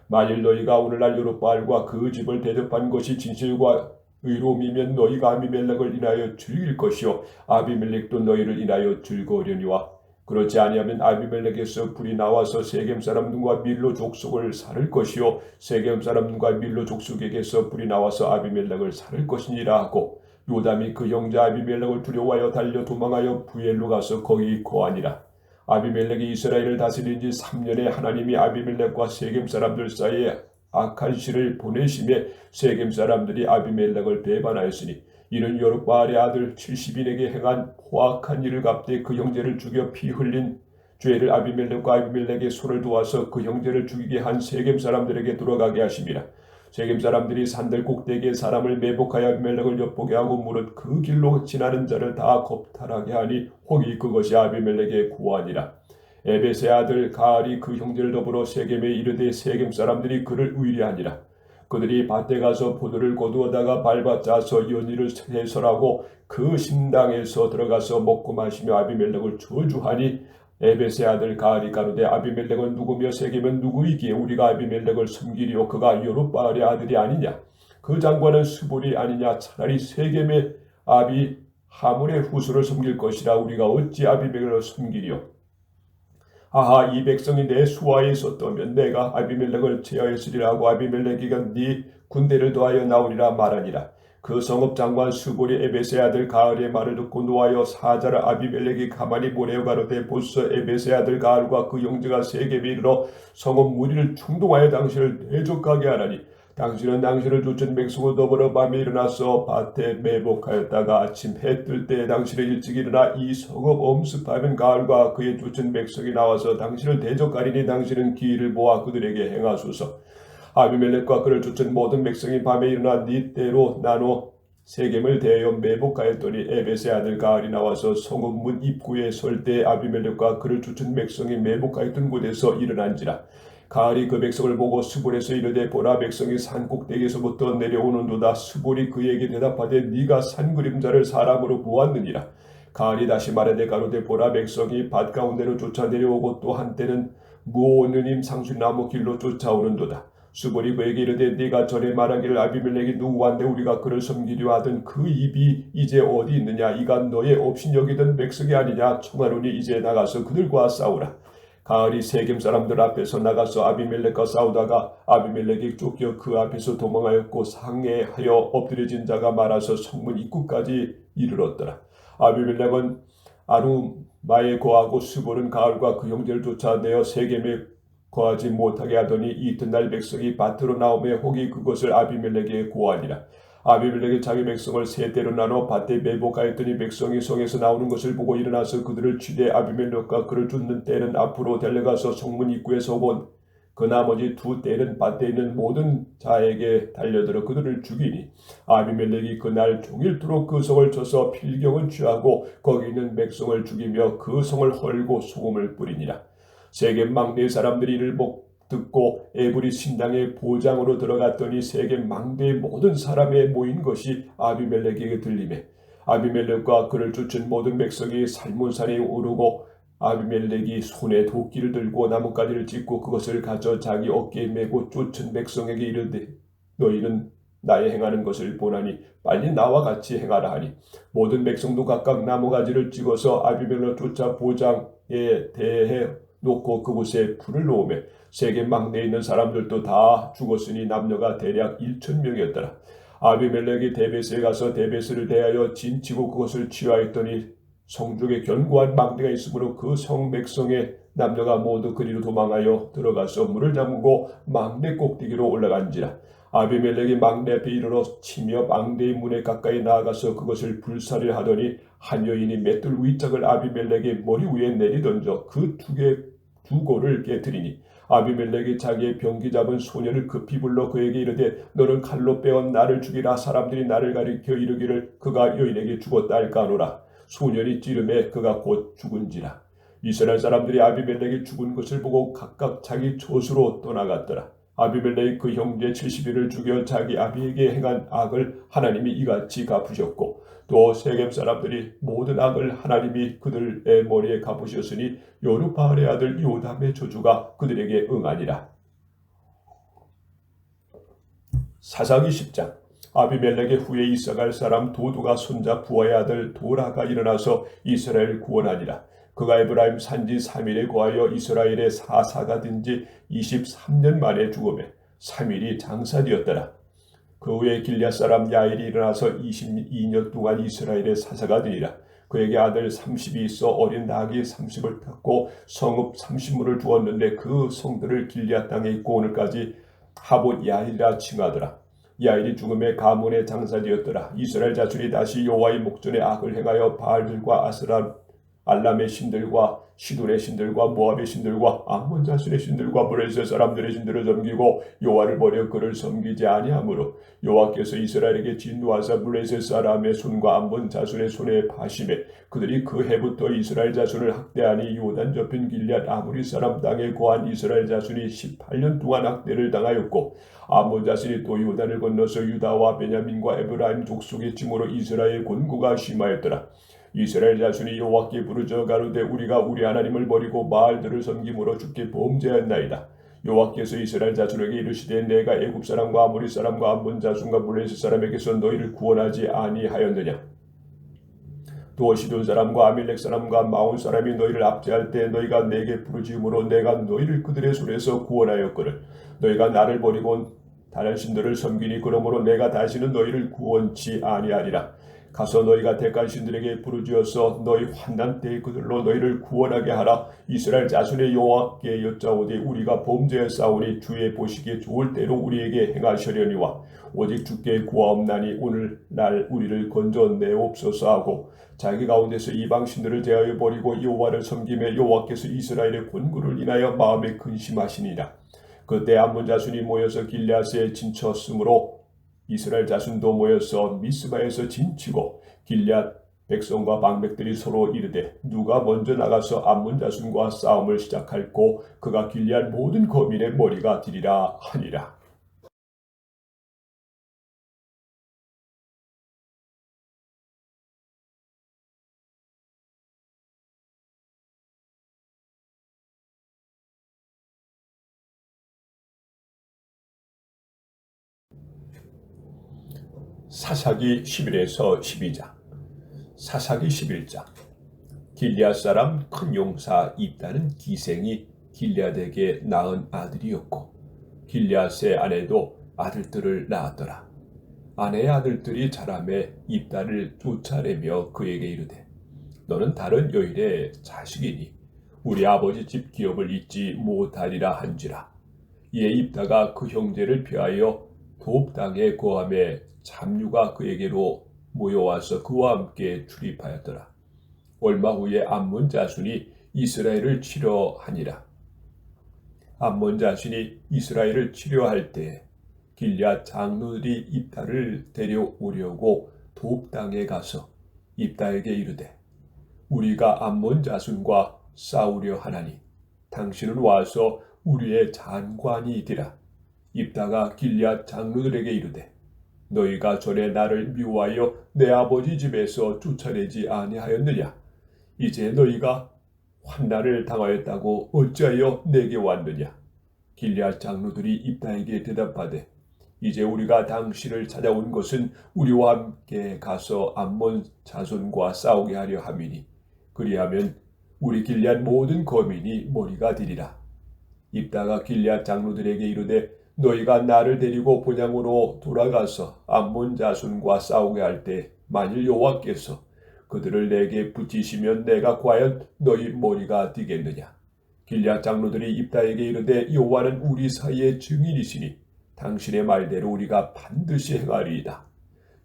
만일 너희가 오늘날 여룹바알과 그 집을 대접한 것이 진실과 의로움이면 너희가 아비멜렉을 인하여 즐길 것이요 아비멜렉도 너희를 인하여 즐거우려니와 그렇지 아니하면 아비멜렉에서 불이 나와서 세겜 사람들과 밀로 족속을 살을 것이요 세겜 사람들과 밀로 족속에게서 불이 나와서 아비멜렉을 살을 것이니라 하고 요담이 그 형제 아비멜렉을 두려워하여 달려 도망하여 부엘로 가서 거기 거하니라. 아비멜렉이 이스라엘을 다스린 지 3년에 하나님이 아비멜렉과 세겜 사람들 사이에 악한 씨를 보내심에 세겜 사람들이 아비멜렉을 배반하였으니 이는 여룹바알의 아들 70인에게 행한 포악한 일을 갚되 그 형제를 죽여 피 흘린 죄를 아비멜렉과 아비멜렉의 손을 도와서 그 형제를 죽이게 한 세겜 사람들에게 돌아가게 하심이라. 세겜 사람들이 산들 꼭대기에 사람을 매복하여 아비멜렉을 엿보게 하고 무릇 그 길로 지나는 자를 다 겁탈하게 하니 혹이 그것이 아비멜렉의 고안이라. 에벳의 아들 가알이 그 형제를 더불어 세겜에 이르되 세겜 사람들이 그를 의뢰하니라. 그들이 밭에 가서 포도를 거두어다가 밟아 짜서 연희를 해설하고 그 신당에서 들어가서 먹고 마시며 아비멜렉을 저주하니 에벳의 아들 가알이 가로되 아비멜렉은 누구며 세겜은 누구이기에 우리가 아비멜렉을 섬기리요 그가 여룹바알의 아들이 아니냐? 그 장관은 스볼이 아니냐? 차라리 세겜의 아비 하물의 후손을 섬길 것이라. 우리가 어찌 아비멜렉을 섬기리요? 아하, 이 백성이 내 수하에 있었다면 내가 아비멜렉을 제하였으리라 하고 아비멜렉이가 네 군대를 더하여 나오리라 말하니라. 그 성읍 장관 스볼이 에벳의 아들 가알의 말을 듣고 노하여 사자를 아비멜렉이 가만히 보내어 가로되 보소 에벳의 아들 가알과 그 형제가 세겜에 이르러 성읍 무리를 충동하여 당신을 대적하게 하라니 당신은 당신을 쫓은 백성을 더불어 밤에 일어나서 밭에 매복하였다가 아침 해 뜰 때 당신은 일찍 일어나 이 성읍 엄습하면 가을과 그의 쫓은 백성이 나와서 당신을 대적하리니 당신은 기일을 모아 그들에게 행하소서. 아비멜렉과 그를 쫓은 모든 백성이 밤에 일어나 네 때로 나눠 세겜을 대하여 매복하였더니 에벳의 아들 가알이 나와서 성읍 문 입구에 설 때 아비멜렉과 그를 쫓은 백성이 매복하였던 곳에서 일어난지라. 가알이 그 백성을 보고 스볼에서 이르되 보라 백성이 산 꼭대기에서부터 내려오는도다. 스볼이 그에게 대답하되 네가 산 그림자를 사람으로 보았느니라. 가알이 다시 말하되 가로되 보라 백성이 밭 가운데로 쫓아 내려오고 또 한때는 무오느님 상수나무 길로 쫓아오는도다. 스볼이 그에게 이르되 네가 전에 말하기를 아비멜렉이 누구한데 우리가 그를 섬기려 하던 그 입이 이제 어디 있느냐? 이가 너의 업신 여기던 백성이 아니냐? 청하노니 이제 나가서 그들과 싸우라. 가알이 세겜 사람들 앞에서 나가서 아비멜렉과 싸우다가 아비멜렉이 쫓겨 그 앞에서 도망하였고 상해하여 엎드려진 자가 많아서 성문 입구까지 이르렀더라. 아비멜렉은 아루마에 거하고 스볼은 가알과 그 형제를 쫓아내어 세겜에 거하지 못하게 하더니 이튿날 백성이 밭으로 나오며 혹이 그것을 아비멜렉에게 고하니라. 아비멜렉이 자기 백성을 세 대로 나눠 밭에 매복하였더니 백성이 성에서 나오는 것을 보고 일어나서 그들을 치되 아비멜렉과 그를 쫓는 떼는 앞으로 달려가서 성문 입구에 서고 그 나머지 두 떼는 밭에 있는 모든 자에게 달려들어 그들을 죽이니 아비멜렉이 그날 종일토록 그 성을 쳐서 필경을 취하고 거기 있는 백성을 죽이며 그 성을 헐고 소금을 뿌리니라. 세겜 막내 사람들이 이를 듣고 에브리 신당의 보장으로 들어갔더니 세겜 망대의 모든 사람에 모인 것이 아비멜렉에게 들리매 아비멜렉과 그를 쫓은 모든 백성이 살문산에 오르고 아비멜렉이 손에 도끼를 들고 나뭇가지를 찢고 그것을 가져 자기 어깨에 메고 쫓은 백성에게 이르되 너희는 나의 행하는 것을 보나니 빨리 나와 같이 행하라 하니 모든 백성도 각각 나무가지를 찍어서 아비멜렉 쫓아 보장에 대해 놓고 그곳에 불을 놓으며 세겜 막내에 있는 사람들도 다 죽었으니 남녀가 대략 1,000명이었더라. 아비멜렉이 데베스에 가서 데베스를 대하여 진치고 그것을 취하였더니 성중에 견고한 망대가 있으므로 그 성 백성의 남녀가 모두 그리로 도망하여 들어가서 문을 잠그고 망대 꼭대기로 올라간지라. 아비멜렉이 망대 앞에 이르러 치며 망대의 문에 가까이 나아가서 그것을 불살이 하더니 한 여인이 맷돌 위짝을 아비멜렉의 머리 위에 내리던져 그 두 골을 깨뜨리니 아비멜렉이 자기의 병기 잡은 소녀를 급히 불러 그에게 이르되 너는 칼로 빼온 나를 죽이라. 사람들이 나를 가리켜 이르기를 그가 여인에게 죽었다 할까 하노라. 소년이 찌름에 그가 곧 죽은지라. 이스라엘 사람들이 아비멜렉이 죽은 것을 보고 각각 자기 촌으로 떠나갔더라. 아비멜렉이 그 형제 70일을 죽여 자기 아비에게 행한 악을 하나님이 이같이 갚으셨고 또 세겜 사람들이 모든 악을 하나님이 그들의 머리에 갚으셨으니 여루바알의 아들 요담의 저주가 그들에게 응하니라. 사사기 10장. 아비멜렉의 후에 이사갈 사람 도두가 손자 부하의 아들 도라가 일어나서 이스라엘을 구원하니라. 그가 에브라임 산지 3일에 거하여 이스라엘의 사사가 된 지 23년 만에 죽음에 3일이 장사되었더라. 그 후에 길앗 사람 야일이 일어나서 22년 동안 이스라엘의 사사가 되니라. 그에게 아들 30이 있어 어린 낙이 30을 탔고 성읍 30문을 두었는데 그 성들을 길앗 땅에 있고 오늘까지 하봇 야일이라 칭하더라. 야일이 죽음에 가문에 장사되었더라. 이스라엘 자손이 다시 여호와의 목전에 악을 행하여 바알들과 아스라 알람의 신들과 시돈의 신들과 모압의 신들과 암몬 자손의 신들과 블레셋 사람들의 신들을 섬기고 여호와를 버려 그를 섬기지 아니하므로 여호와께서 이스라엘에게 진노하사 블레셋 사람의 손과 암몬 자손의 손에 파심해 그들이 그 해부터 이스라엘 자손을 학대하니 요단 접힌 길앗 아무리 사람 땅에 거한 이스라엘 자손이 18년 동안 학대를 당하였고 암몬 자손이 또 요단을 건너서 유다와 베냐민과 에브라임 족속의 징으로 이스라엘 곤고가 심하였더라. 이스라엘 자손이 여호와께 부르짖어 가로되 우리가 우리 하나님을 버리고 바알들을 섬김으로 주께 범죄하였나이다. 여호와께서 이스라엘 자손에게 이르시되 내가 애굽 사람과 아모리 사람과 암몬 자손과 블레셋 사람에게서 너희를 구원하지 아니하였느냐. 또 시돈 사람과 아밀렉 사람과 마온 사람이 너희를 압제할 때 너희가 내게 부르짖음으로 내가 너희를 그들의 손에서 구원하였거늘. 너희가 나를 버리고 다른 신들을 섬기니 그러므로 내가 다시는 너희를 구원치 아니하리라. 가서 너희가 택한 신들에게 부르짖어서 너희 환난 때에 그들로 너희를 구원하게 하라. 이스라엘 자손의 여호와께 여짜오되 우리가 범죄하였사오니 주의 보시기에 좋을 대로 우리에게 행하시려니와 오직 주께 구하옵나니 오늘날 우리를 건져내옵소서 하고 자기 가운데서 이방 신들을 제하여 버리고 여호와를 섬기며 여호와께서 이스라엘의 권고를 인하여 마음에 근심하시니라. 그때 암몬 자손이 모여서 길앗에 진쳤으므로 이스라엘 자손도 모여서 미스바에서 진치고 길앗 백성과 방백들이 서로 이르되 누가 먼저 나가서 암몬 자손과 싸움을 시작할꼬 그가 길앗 모든 거민의 머리가 되리라 하니라. 사사기 11에서 12장. 사사기 11장. 길앗 사람 큰 용사 입다는 기생이 길앗에게 낳은 아들이었고 길앗의 아내도 아들들을 낳았더라. 아내의 아들들이 자라매 입다를 쫓아내며 그에게 이르되 너는 다른 여인의 자식이니 우리 아버지 집 기업을 잊지 못하리라 한지라. 이에 입다가 그 형제를 피하여 돕 땅에 거함에 잡류가 그에게로 모여와서 그와 함께 출입하였더라. 얼마 후에 암몬 자손이 이스라엘을 치려하니라. 암몬 자손이 이스라엘을 치려할 때 길앗 장로들이 입다를 데려오려고 돕 땅에 가서 입다에게 이르되 우리가 암몬 자손과 싸우려 하나니 당신은 와서 우리의 장관이 되라. 입다가 길앗 장로들에게 이르되 너희가 전에 나를 미워하여 내 아버지 집에서 쫓아내지 아니하였느냐. 이제 너희가 환난을 당하였다고 어찌하여 내게 왔느냐. 길앗 장로들이 입다에게 대답하되 이제 우리가 당신을 찾아온 것은 우리와 함께 가서 암몬 자손과 싸우게 하려 함이니 그리하면 우리 길앗 모든 거민이 머리가 되리라. 입다가 길앗 장로들에게 이르되 너희가 나를 데리고 본향으로 돌아가서 암몬 자손과 싸우게 할 때 만일 여호와께서 그들을 내게 붙이시면 내가 과연 너희 머리가 되겠느냐. 길앗 장로들이 입다에게 이르되 여호와는 우리 사이의 증인이시니 당신의 말대로 우리가 반드시 행하리이다.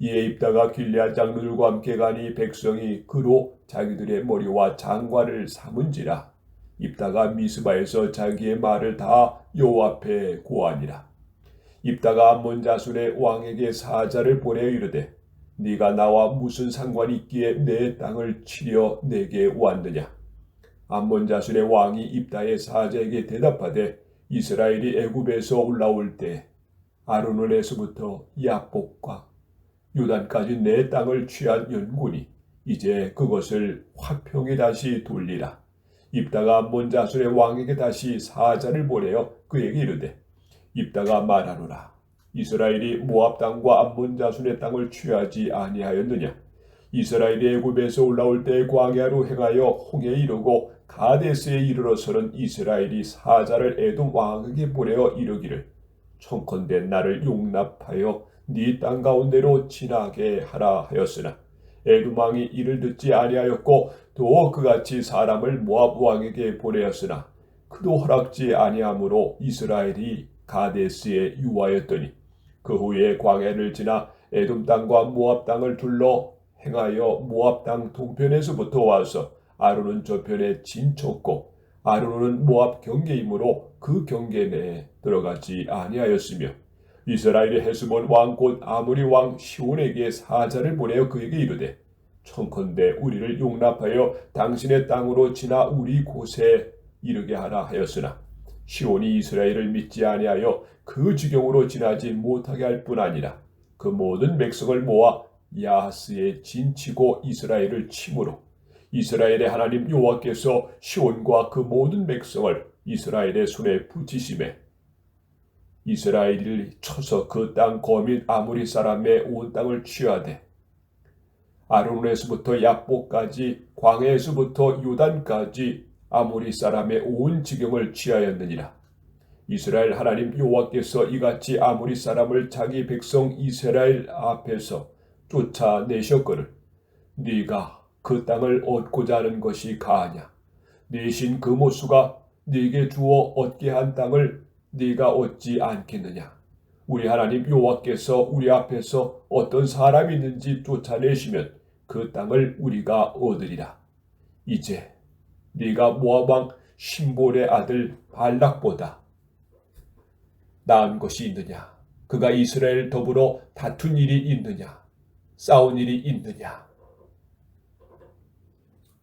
이에 입다가 길앗 장로들과 함께 가니 백성이 그로 자기들의 머리와 장관을 삼은지라. 입다가 미스바에서 자기의 말을 다 여호와 앞에 고하니라. 입다가 암몬 자손의 왕에게 사자를 보내어 이르되 네가 나와 무슨 상관이 있기에 내 땅을 치려 내게 왔느냐. 암몬 자손의 왕이 입다의 사자에게 대답하되 이스라엘이 애굽에서 올라올 때 아르논에서부터 야복과 요단까지 내 땅을 취한 연고니 이제 그것을 화평에 다시 돌리라. 입다가 암몬 자손의 왕에게 다시 사자를 보내어 그에게 이르되 입다가 말하노라. 이스라엘이 모압 땅과 암몬 자손의 땅을 취하지 아니하였느냐. 이스라엘이 애굽에서 올라올 때 광야로 행하여 홍해에 이르고 가데스에 이르러서는 이스라엘이 사자를 에돔 왕에게 보내어 이르기를 청컨대 나를 용납하여 네 땅 가운데로 지나게 하라 하였으나 에돔 왕이 이를 듣지 아니하였고 또 그같이 사람을 모압 왕에게 보내었으나 그도 허락지 아니하므로 이스라엘이 가데스에 유하였더니 그 후에 광야를 지나 에돔 땅과 모압 땅을 둘러 행하여 모압 땅 동편에서부터 와서 아르논 저편에 진쳤고 아르논은 모압 경계이므로 그 경계 내에 들어가지 아니하였으며 이스라엘의 헤스본 왕 곧 아모리 왕 시온에게 사자를 보내어 그에게 이르되 청컨대 우리를 용납하여 당신의 땅으로 지나 우리 곳에 이르게 하라 하였으나 시온이 이스라엘을 믿지 아니하여 그 지경으로 지나지 못하게 할 뿐 아니라 그 모든 백성을 모아 야하스에 진치고 이스라엘을 치므로 이스라엘의 하나님 여호와께서 시온과 그 모든 백성을 이스라엘의 손에 붙이심에 이스라엘을 쳐서 그 땅 거민 아모리 사람의 온 땅을 취하되 아르논에서부터 야복까지 광야에서부터 요단까지 아모리 사람의 온 지경을 취하였느니라. 이스라엘 하나님 여호와께서 이같이 아모리 사람을 자기 백성 이스라엘 앞에서 쫓아내셨거늘 네가 그 땅을 얻고자 하는 것이 가하냐. 네 신 그 모수가 네게 주어 얻게 한 땅을 네가 얻지 않겠느냐. 우리 하나님 여호와께서 우리 앞에서 어떤 사람이 있는지 쫓아내시면 그 땅을 우리가 얻으리라. 이제 네가 모압 왕 신볼의 아들 발락보다 나은 것이 있느냐. 그가 이스라엘 더불어 다툰 일이 있느냐. 싸운 일이 있느냐.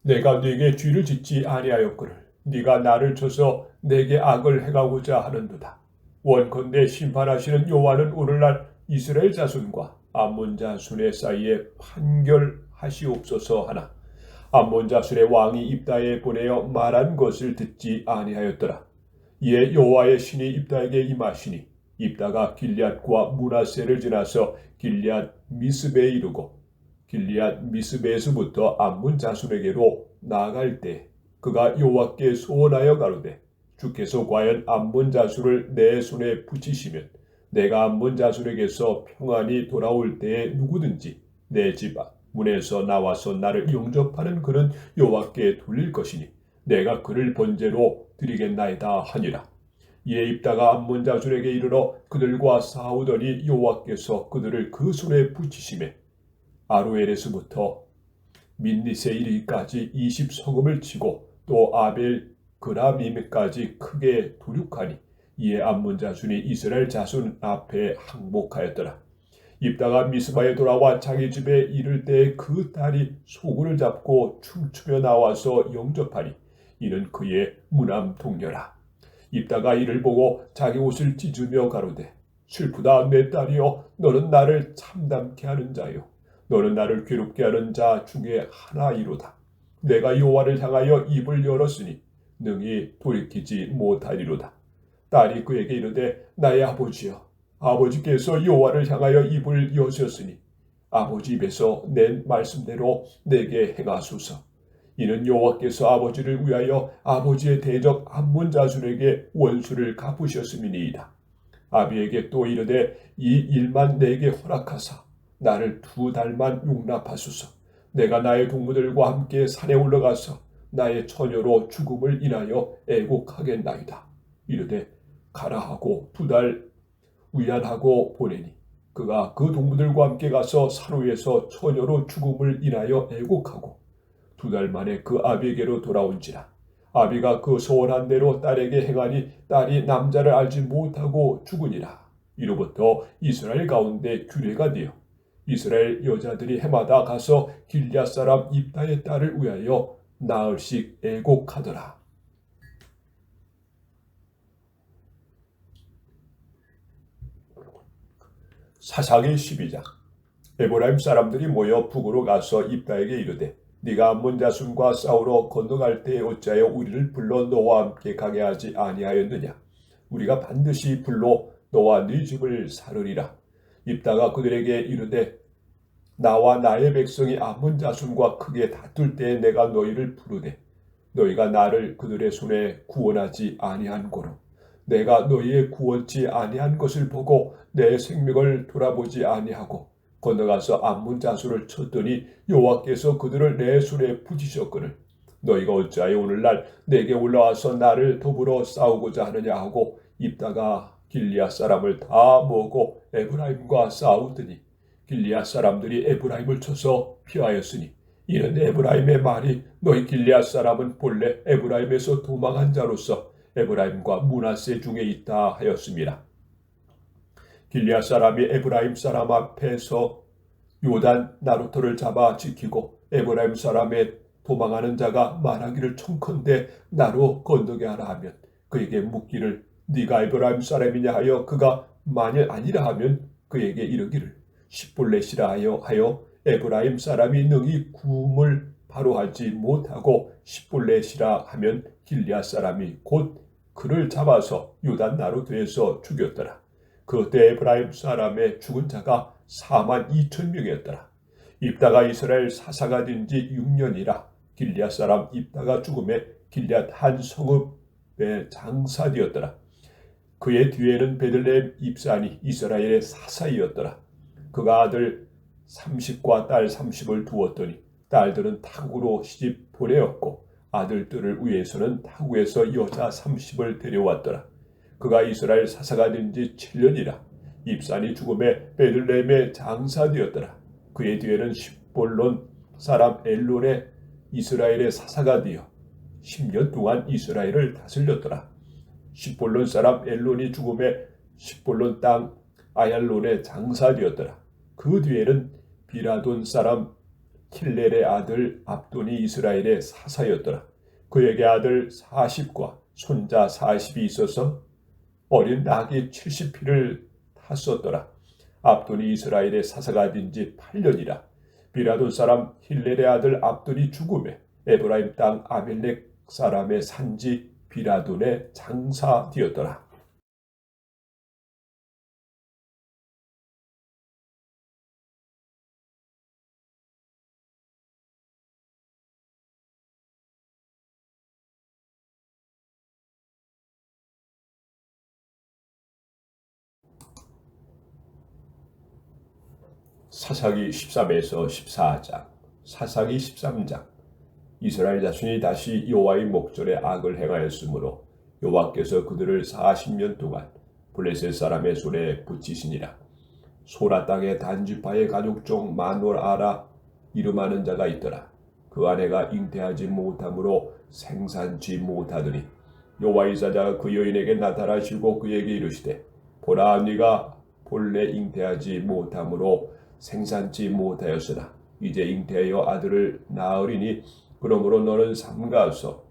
내가 네게 죄를 짓지 아니하였거늘 네가 나를 쳐서 내게 악을 행하고자 하는도다. 원컨대 심판하시는 여호와는 오늘날 이스라엘 자손과 암몬 자손의 사이에 판결하시옵소서 하나 암몬 자손의 왕이 입다에 보내어 말한 것을 듣지 아니하였더라. 이에 여호와의 신이 입다에게 임하시니 입다가 길앗과 므낫세를 지나서 길앗 미스베에 이르고 길앗 미스베에서부터 암몬 자손에게로 나아갈 때 그가 여호와께 소원하여 가로되 주께서 과연 암몬 자손을 내 손에 붙이시면 내가 암몬 자손에게서 평안히 돌아올 때에 누구든지 내 집 문에서 나와서 나를 영접하는 그는 여호와께 돌릴 것이니 내가 그를 번제로 드리겠나이다 하니라. 이에 입다가 암몬 자손에게 이르러 그들과 싸우더니 여호와께서 그들을 그 손에 붙이시매 아로엘에서부터 민니세 이르기까지 20성읍을 치고 또 아벨 그라밈까지 크게 도륙하니 이에 암몬 자손이 이스라엘 자손 앞에 항복하였더라. 입다가 미스바에 돌아와 자기 집에 이를 때 그 딸이 소굴을 잡고 춤추며 나와서 영접하니 이는 그의 무남 동료라. 입다가 이를 보고 자기 옷을 찢으며 가로되 슬프다 내 딸이여 너는 나를 참담케 하는 자요 너는 나를 괴롭게 하는 자 중에 하나이로다. 내가 여호와를 향하여 입을 열었으니 능히 돌이키지 못하리로다. 딸이 그에게 이르되 나의 아버지여 아버지께서 여호와를 향하여 입을 여셨으니 아버지 입에서 낸 말씀대로 내게 행하소서. 이는 여호와께서 아버지를 위하여 아버지의 대적 암몬 자손에게 원수를 갚으셨음이니이다. 아비에게 또 이르되 이 일만 내게 허락하사 나를 2달만 용납하소서. 내가 나의 동무들과 함께 산에 올라가서 나의 처녀로 죽음을 인하여 애곡하겠나이다. 이르되 가라 하고 2달 위안하고 보내니 그가 그 동무들과 함께 가서 산 위에서 처녀로 죽음을 인하여 애곡하고 2달 만에 그 아비에게로 돌아온지라. 아비가 그 소원한 대로 딸에게 행하니 딸이 남자를 알지 못하고 죽으니라. 이로부터 이스라엘 가운데 규례가 되어 이스라엘 여자들이 해마다 가서 길앗 사람 입다의 딸을 위하여 나흘씩 애곡하더라. 사사기 12장. 에브라임 사람들이 모여 북으로 가서 입다에게 이르되 네가 암몬 자손과 싸우러 건너갈 때에 어찌하여 우리를 불러 너와 함께 가게 하지 아니하였느냐. 우리가 반드시 불러 너와 네 집을 사르리라. 입다가 그들에게 이르되 나와 나의 백성이 암몬 자손과 크게 다툴 때에 내가 너희를 부르되 너희가 나를 그들의 손에 구원하지 아니한 고로 내가 너희의 구원치 아니한 것을 보고 내 생명을 돌아보지 아니하고 건너가서 암몬 자손을 쳤더니 여호와께서 그들을 내 손에 붙이셨거늘 너희가 어찌하여 오늘날 내게 올라와서 나를 더불어 싸우고자 하느냐 하고 입다가 길앗 사람을 다 모으고 에브라임과 싸우더니 길앗 사람들이 에브라임을 쳐서 피하였으니 이는 에브라임의 말이 너희 길앗 사람은 본래 에브라임에서 도망한 자로서 에브라임과 므낫세 중에 있다 하였습니다. 길앗 사람이 에브라임 사람 앞에서 요단 나루터를 잡아 지키고 에브라임 사람의 도망하는 자가 말하기를 청컨대 나로 건너게 하라 하면 그에게 묻기를 네가 에브라임 사람이냐 하여 그가 만일 아니라 하면 그에게 이르기를 십볼렛이라 하여 에브라임 사람이 능히 구음을 바로 하지 못하고 십볼렛이라 하면 길앗 사람이 곧 그를 잡아서 요단 나루터에서 죽였더라. 그때 에브라임 사람의 죽은 자가 42,000명이었더라. 입다가 이스라엘 사사가 된 지 6년이라 길앗 사람 입다가 죽음에 길앗 한 성읍에 장사되었더라. 그의 뒤에는 베들레헴 입산이 이스라엘의 사사이었더라. 그가 아들 30과 딸 30을 두었더니 딸들은 타국으로 시집 보내었고 아들들을 위해서는 타국에서 여자 30을 데려왔더라. 그가 이스라엘 사사가 된 지 7년이라 입산이 죽음에 베들레헴에 장사되었더라. 그의 뒤에는 십볼론 사람 엘론의 이스라엘의 사사가 되어 10년 동안 이스라엘을 다스렸더라. 십볼론 사람 엘론이 죽음에 십볼론 땅 아얄론에 장사되었더라. 그 뒤에는 비라돈 사람 킬렐의 아들 압돈이 이스라엘의 사사였더라. 그에게 아들 40과 손자 40이 있어서 어린 낙이 70피를 탔었더라. 압돈이 이스라엘의 사사가 된 지 8년이라 비라돈 사람 힐렐의 아들 압돈이 죽음에 에브라임 땅 아벨렉 사람의 산지 비라돈의 장사되었더라. 사사기 13에서 14장. 사사기 13장. 이스라엘 자손이 다시 여호와의 목전에 악을 행하였으므로 여호와께서 그들을 40년 동안 블레셋 사람의 손에 붙이시니라. 소라 땅의 단지파의 가족 중 마노아라 이름하는 자가 있더라. 그 아내가 잉태하지 못함으로 생산치 못하더니 여호와의 사자가 그 여인에게 나타나시고 그에게 이르시되 보라 네가 본래 잉태하지 못함으로 생산치 못하였으나 이제 잉태하여 아들을 낳으리니 그러므로 너는 삼가서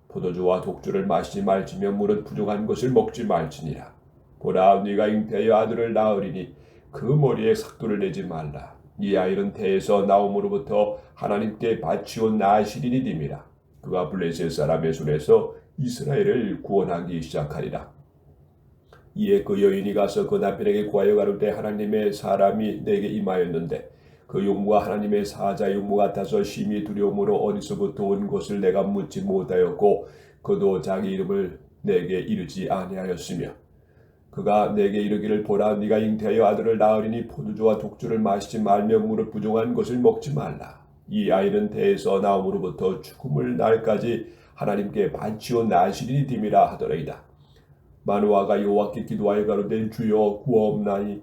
포도주와 독주를 마시지 말지며 물은 부족한 것을 먹지 말지니라. 보라 네가 잉태하여 아들을 낳으리니 그 머리에 삭도를 내지 말라. 이 아이는 태에서 나옴으로부터 하나님께 바치온 나실인이 됨이라. 그가 블레셋 사람의 손에서 이스라엘을 구원하기 시작하리라. 이에 그 여인이 가서 그 남편에게 구하여 가로되 하나님의 사람이 내게 임하였는데 그 용모가 하나님의 사자 용모 같아서 심히 두려움으로 어디서부터 온 것을 내가 묻지 못하였고 그도 자기 이름을 내게 이르지 아니하였으며 그가 내게 이르기를 보라 네가 잉태하여 아들을 낳으리니 포도주와 독주를 마시지 말며 무릇 부정한 것을 먹지 말라. 이 아이는 태에서 나옴으로부터 죽음을 날까지 하나님께 바치어 나시리니 됨이라 하더라이다. 마누아가 여호와께 기도하여 가로되 주여 구하옵나니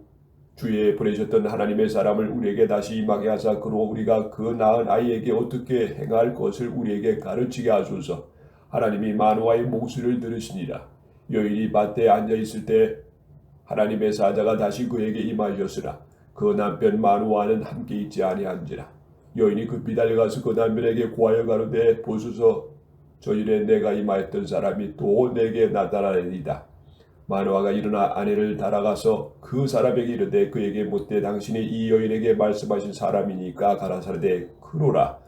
주의 보내셨던 하나님의 사람을 우리에게 다시 임하게 하사 그로 우리가 그 낳은 아이에게 어떻게 행할 것을 우리에게 가르치게 하소서. 하나님이 마누아의 목소리를 들으시니라. 여인이 밭에 앉아 있을 때 하나님의 사자가 다시 그에게 임하셨으나 그 남편 마누아는 함께 있지 아니한지라. 여인이 급히 달려가서 그 남편에게 고하여 가로되 보소서 저 일에 내가 임하였던 사람이 또 내게 나타나리이다. 마누아가 일어나 아내를 따라가서 그 사람에게 이르되 그에게 묻되 당신이 이 여인에게 말씀하신 사람이니까 가라사대 그로라.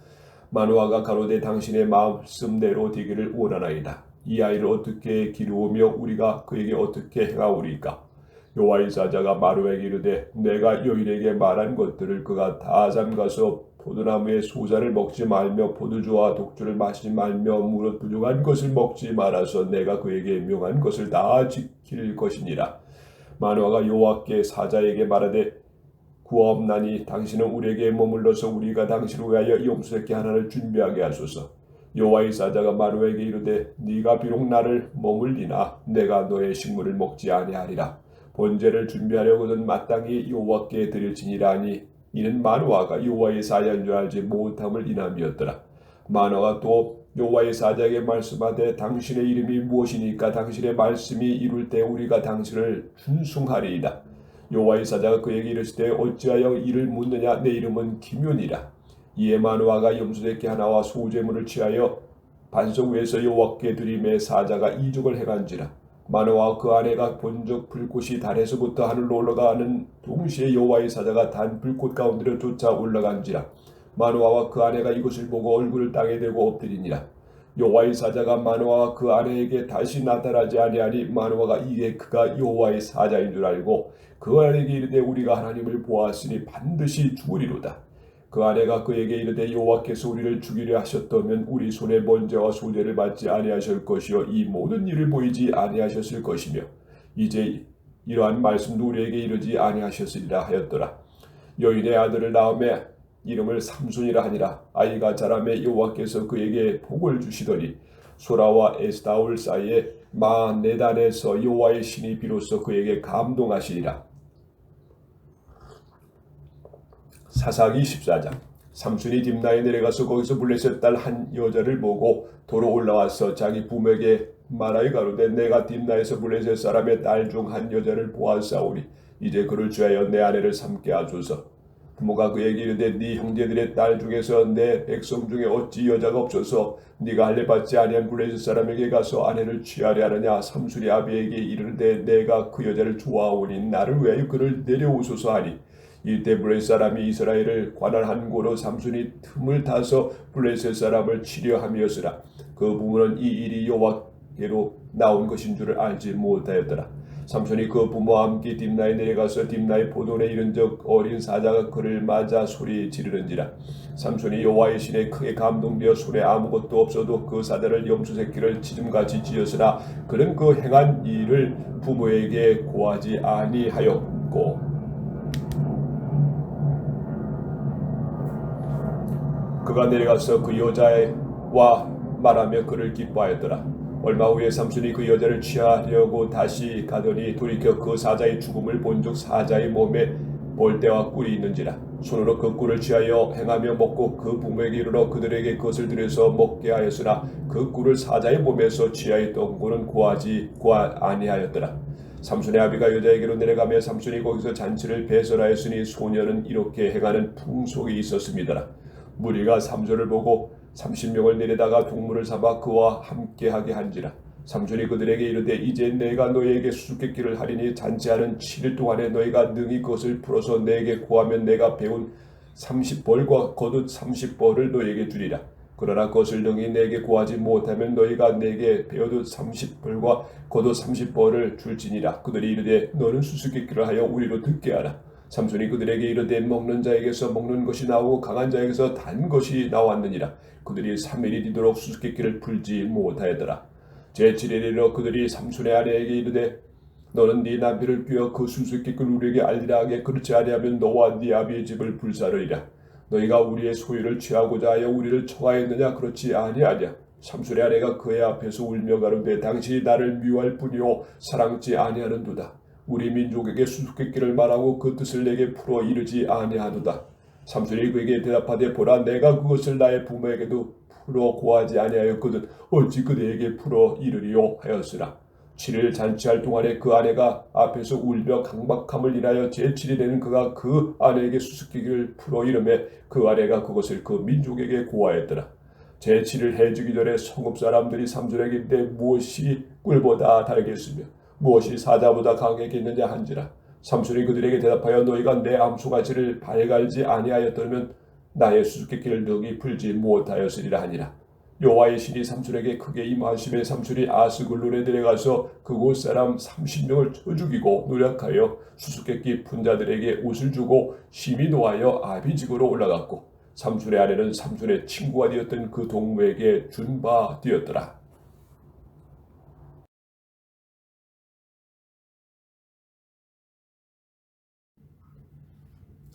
마누아가 가로되 당신의 말씀대로 되기를 원하나이다. 이 아이를 어떻게 기르우며 우리가 그에게 어떻게 행하오리까. 여호와의 사자가 마누아에게 이르되 내가 여인에게 말한 것들을 그가 다 삼가서 포도나무의 소자를 먹지 말며 포도주와 독주를 마시지 말며 무릇 부족한 것을 먹지 말아서 내가 그에게 명한 것을 다 지킬 것이니라. 마누아가 여호와께 사자에게 말하되 구하옵나니 당신은 우리에게 머물러서 우리가 당신을 위하여 염소새끼 하나를 준비하게 하소서. 여호와의 사자가 마누아에게 이르되 네가 비록 나를 머물리나 내가 너의 식물을 먹지 아니하리라. 번제를 준비하려거든 마땅히 여호와께 드릴지니라 하니 이는 마누아가 여호와의 사자인 줄 알지 못함을 인함이었더라. 마누아가 또 여호와의 사자에게 말씀하되 당신의 이름이 무엇이니까 당신의 말씀이 이룰 때 우리가 당신을 준숭하리이다. 여호와의 사자가 그에게 이르시되 어찌하여 이를 묻느냐. 내 이름은 기뮨이라. 이에 마누아가 염소새끼 하나와 소제물을 취하여 반석 위에서 여호와께 드림에 사자가 이적을 행한지라. 마누아와 그 아내가 본적 불꽃이 달에서부터 하늘로 올라가는 동시에 여호와의 사자가 단 불꽃 가운데로 쫓아 올라간지라. 마누아와 그 아내가 이것을 보고 얼굴을 땅에 대고 엎드리니라. 여호와의 사자가 마누아와 그 아내에게 다시 나타나지 아니하니 마누아가 이게 그가 여호와의 사자인 줄 알고 그 아내에게 이르되 우리가 하나님을 보았으니 반드시 죽으리로다. 그 아내가 그에게 이르되 여호와께서 우리를 죽이려 하셨다면 우리 손에 번제와 소제를 받지 아니하실 것이요 이 모든 일을 보이지 아니하셨을 것이며 이제 이러한 말씀도 우리에게 이르지 아니하셨으리라 하였더라. 여인의 아들을 낳음에 이름을 삼손이라 하니라. 아이가 자라매 여호와께서 그에게 복을 주시더니 소라와 에스다올 사이에 마네단에서 여호와의 신이 비로소 그에게 감동하시리라. 사사기 14장. 삼손이 딥나에 내려가서 거기서 블레셋 딸 한 여자를 보고 도로 올라와서 자기 부모에게 말하여 가로되 내가 딥나에서 블레셋 사람의 딸 중 한 여자를 보았사오니 이제 그를 취하여 내 아내를 삼게 하소서. 부모가 그에게 이르되 네 형제들의 딸 중에서 내 백성 중에 어찌 여자가 없어서 네가 할례 받지 아니한 블레셋 사람에게 가서 아내를 취하려 하느냐. 삼손이 아비에게 이르되 내가 그 여자를 좋아하오니 나를 위하여 그를 내려오소서 하니 이때 블레셋 사람이 이스라엘을 관할한 고로 삼손이 틈을 타서 블레셋 사람을 치려 함이었으나 그 부모는 이 일이 여호와께로 나온 것인 줄을 알지 못하였더라. 삼손이 그 부모와 함께 딥나에 내려가서 딥나의 포도원에 이른적 어린 사자가 그를 맞아 소리 지르는지라. 삼손이 여호와의 신에 크게 감동되어 손에 아무것도 없어도 그 사자를 염소새끼를 지짐같이 지었으나 그는 그 행한 일을 부모에게 고하지 아니하였고 그가 내려가서 그 여자와 말하며 그를 기뻐하였더라. 얼마 후에 삼손이 그 여자를 취하려고 다시 가더니 돌이켜 그 사자의 죽음을 본즉 사자의 몸에 볼대와 꿀이 있는지라. 손으로 그 꿀을 취하여 행하며 먹고 그 부모에게 이르러 그들에게 그것을 들여서 먹게 하였으나 그 꿀을 사자의 몸에서 취하였던 꿀은 고하지 아니하였더라. 삼손의 아비가 여자에게로 내려가며 삼손이 거기서 잔치를 배설하였으니 소녀는 이렇게 행하는 풍속이 있었습니다. 무리가 삼손을 보고 30명을 내려다가 동물을 잡아 그와 함께하게 한지라. 삼손이 그들에게 이르되 이제 내가 너희에게 수수께끼를 하리니 잔치하는 7일 동안에 너희가 능히 그것을 풀어서 내게 구하면 내가 배운 30벌과 거듭 30벌을 너희에게 주리라. 그러나 그것을 능히 내게 구하지 못하면 너희가 내게 배워도 30벌과 거듭 30벌을 줄지니라. 그들이 이르되 너는 수수께끼를 하여 우리로 듣게 하라. 삼손이 그들에게 이르되 먹는 자에게서 먹는 것이 나오고 강한 자에게서 단 것이 나왔느니라. 그들이 3일이 되도록 수수께끼를 풀지 못하였더라. 제7일에 이르러 그들이 삼손의 아내에게 이르되 너는 네 남편을 꿰어 그 수수께끼를 우리에게 알리라 하게 그렇지 아니하면 너와 네 아비의 집을 불사르리라. 너희가 우리의 소유를 취하고자 하여 우리를 청하였느냐? 그렇지 아니하냐? 삼손의 아내가 그의 앞에서 울며 가로되 당신이 나를 미워할 뿐이요 사랑지 아니하는도다. 우리 민족에게 수수께끼를 말하고 그 뜻을 내게 풀어 이르지 아니하도다. 삼손이 그에게 대답하되 보라 내가 그것을 나의 부모에게도 풀어 고하지 아니하였거든 어찌 그대에게 풀어 이르리요 하였으나 7일 잔치할 동안에 그 아내가 앞에서 울며 강박함을 인하여 제7일에는 그가 그 아내에게 수수께끼를 풀어 이르매 그 아내가 그것을 그 민족에게 고하였더라. 제7일 해지기 전에 성읍 사람들이 삼손에게 이르되 무엇이 꿀보다 달겠으며 무엇이 사자보다 강하겠느냐 한지라. 삼손이 그들에게 대답하여 너희가 내 암송아지를 발갈지 아니하였더면 나의 수수께끼를 능히 풀지 못하였으리라 하니라. 여호와의 신이 삼손에게 크게 임하심에 삼손이 아스글론에 내려가서 그곳 사람 30명을 쳐 죽이고 노력하여 수수께끼 푼 자들에게 옷을 주고 심히 노하여 아비직으로 올라갔고 삼손의 아내는 삼손의 친구가 되었던 그 동무에게 준 바 되었더라.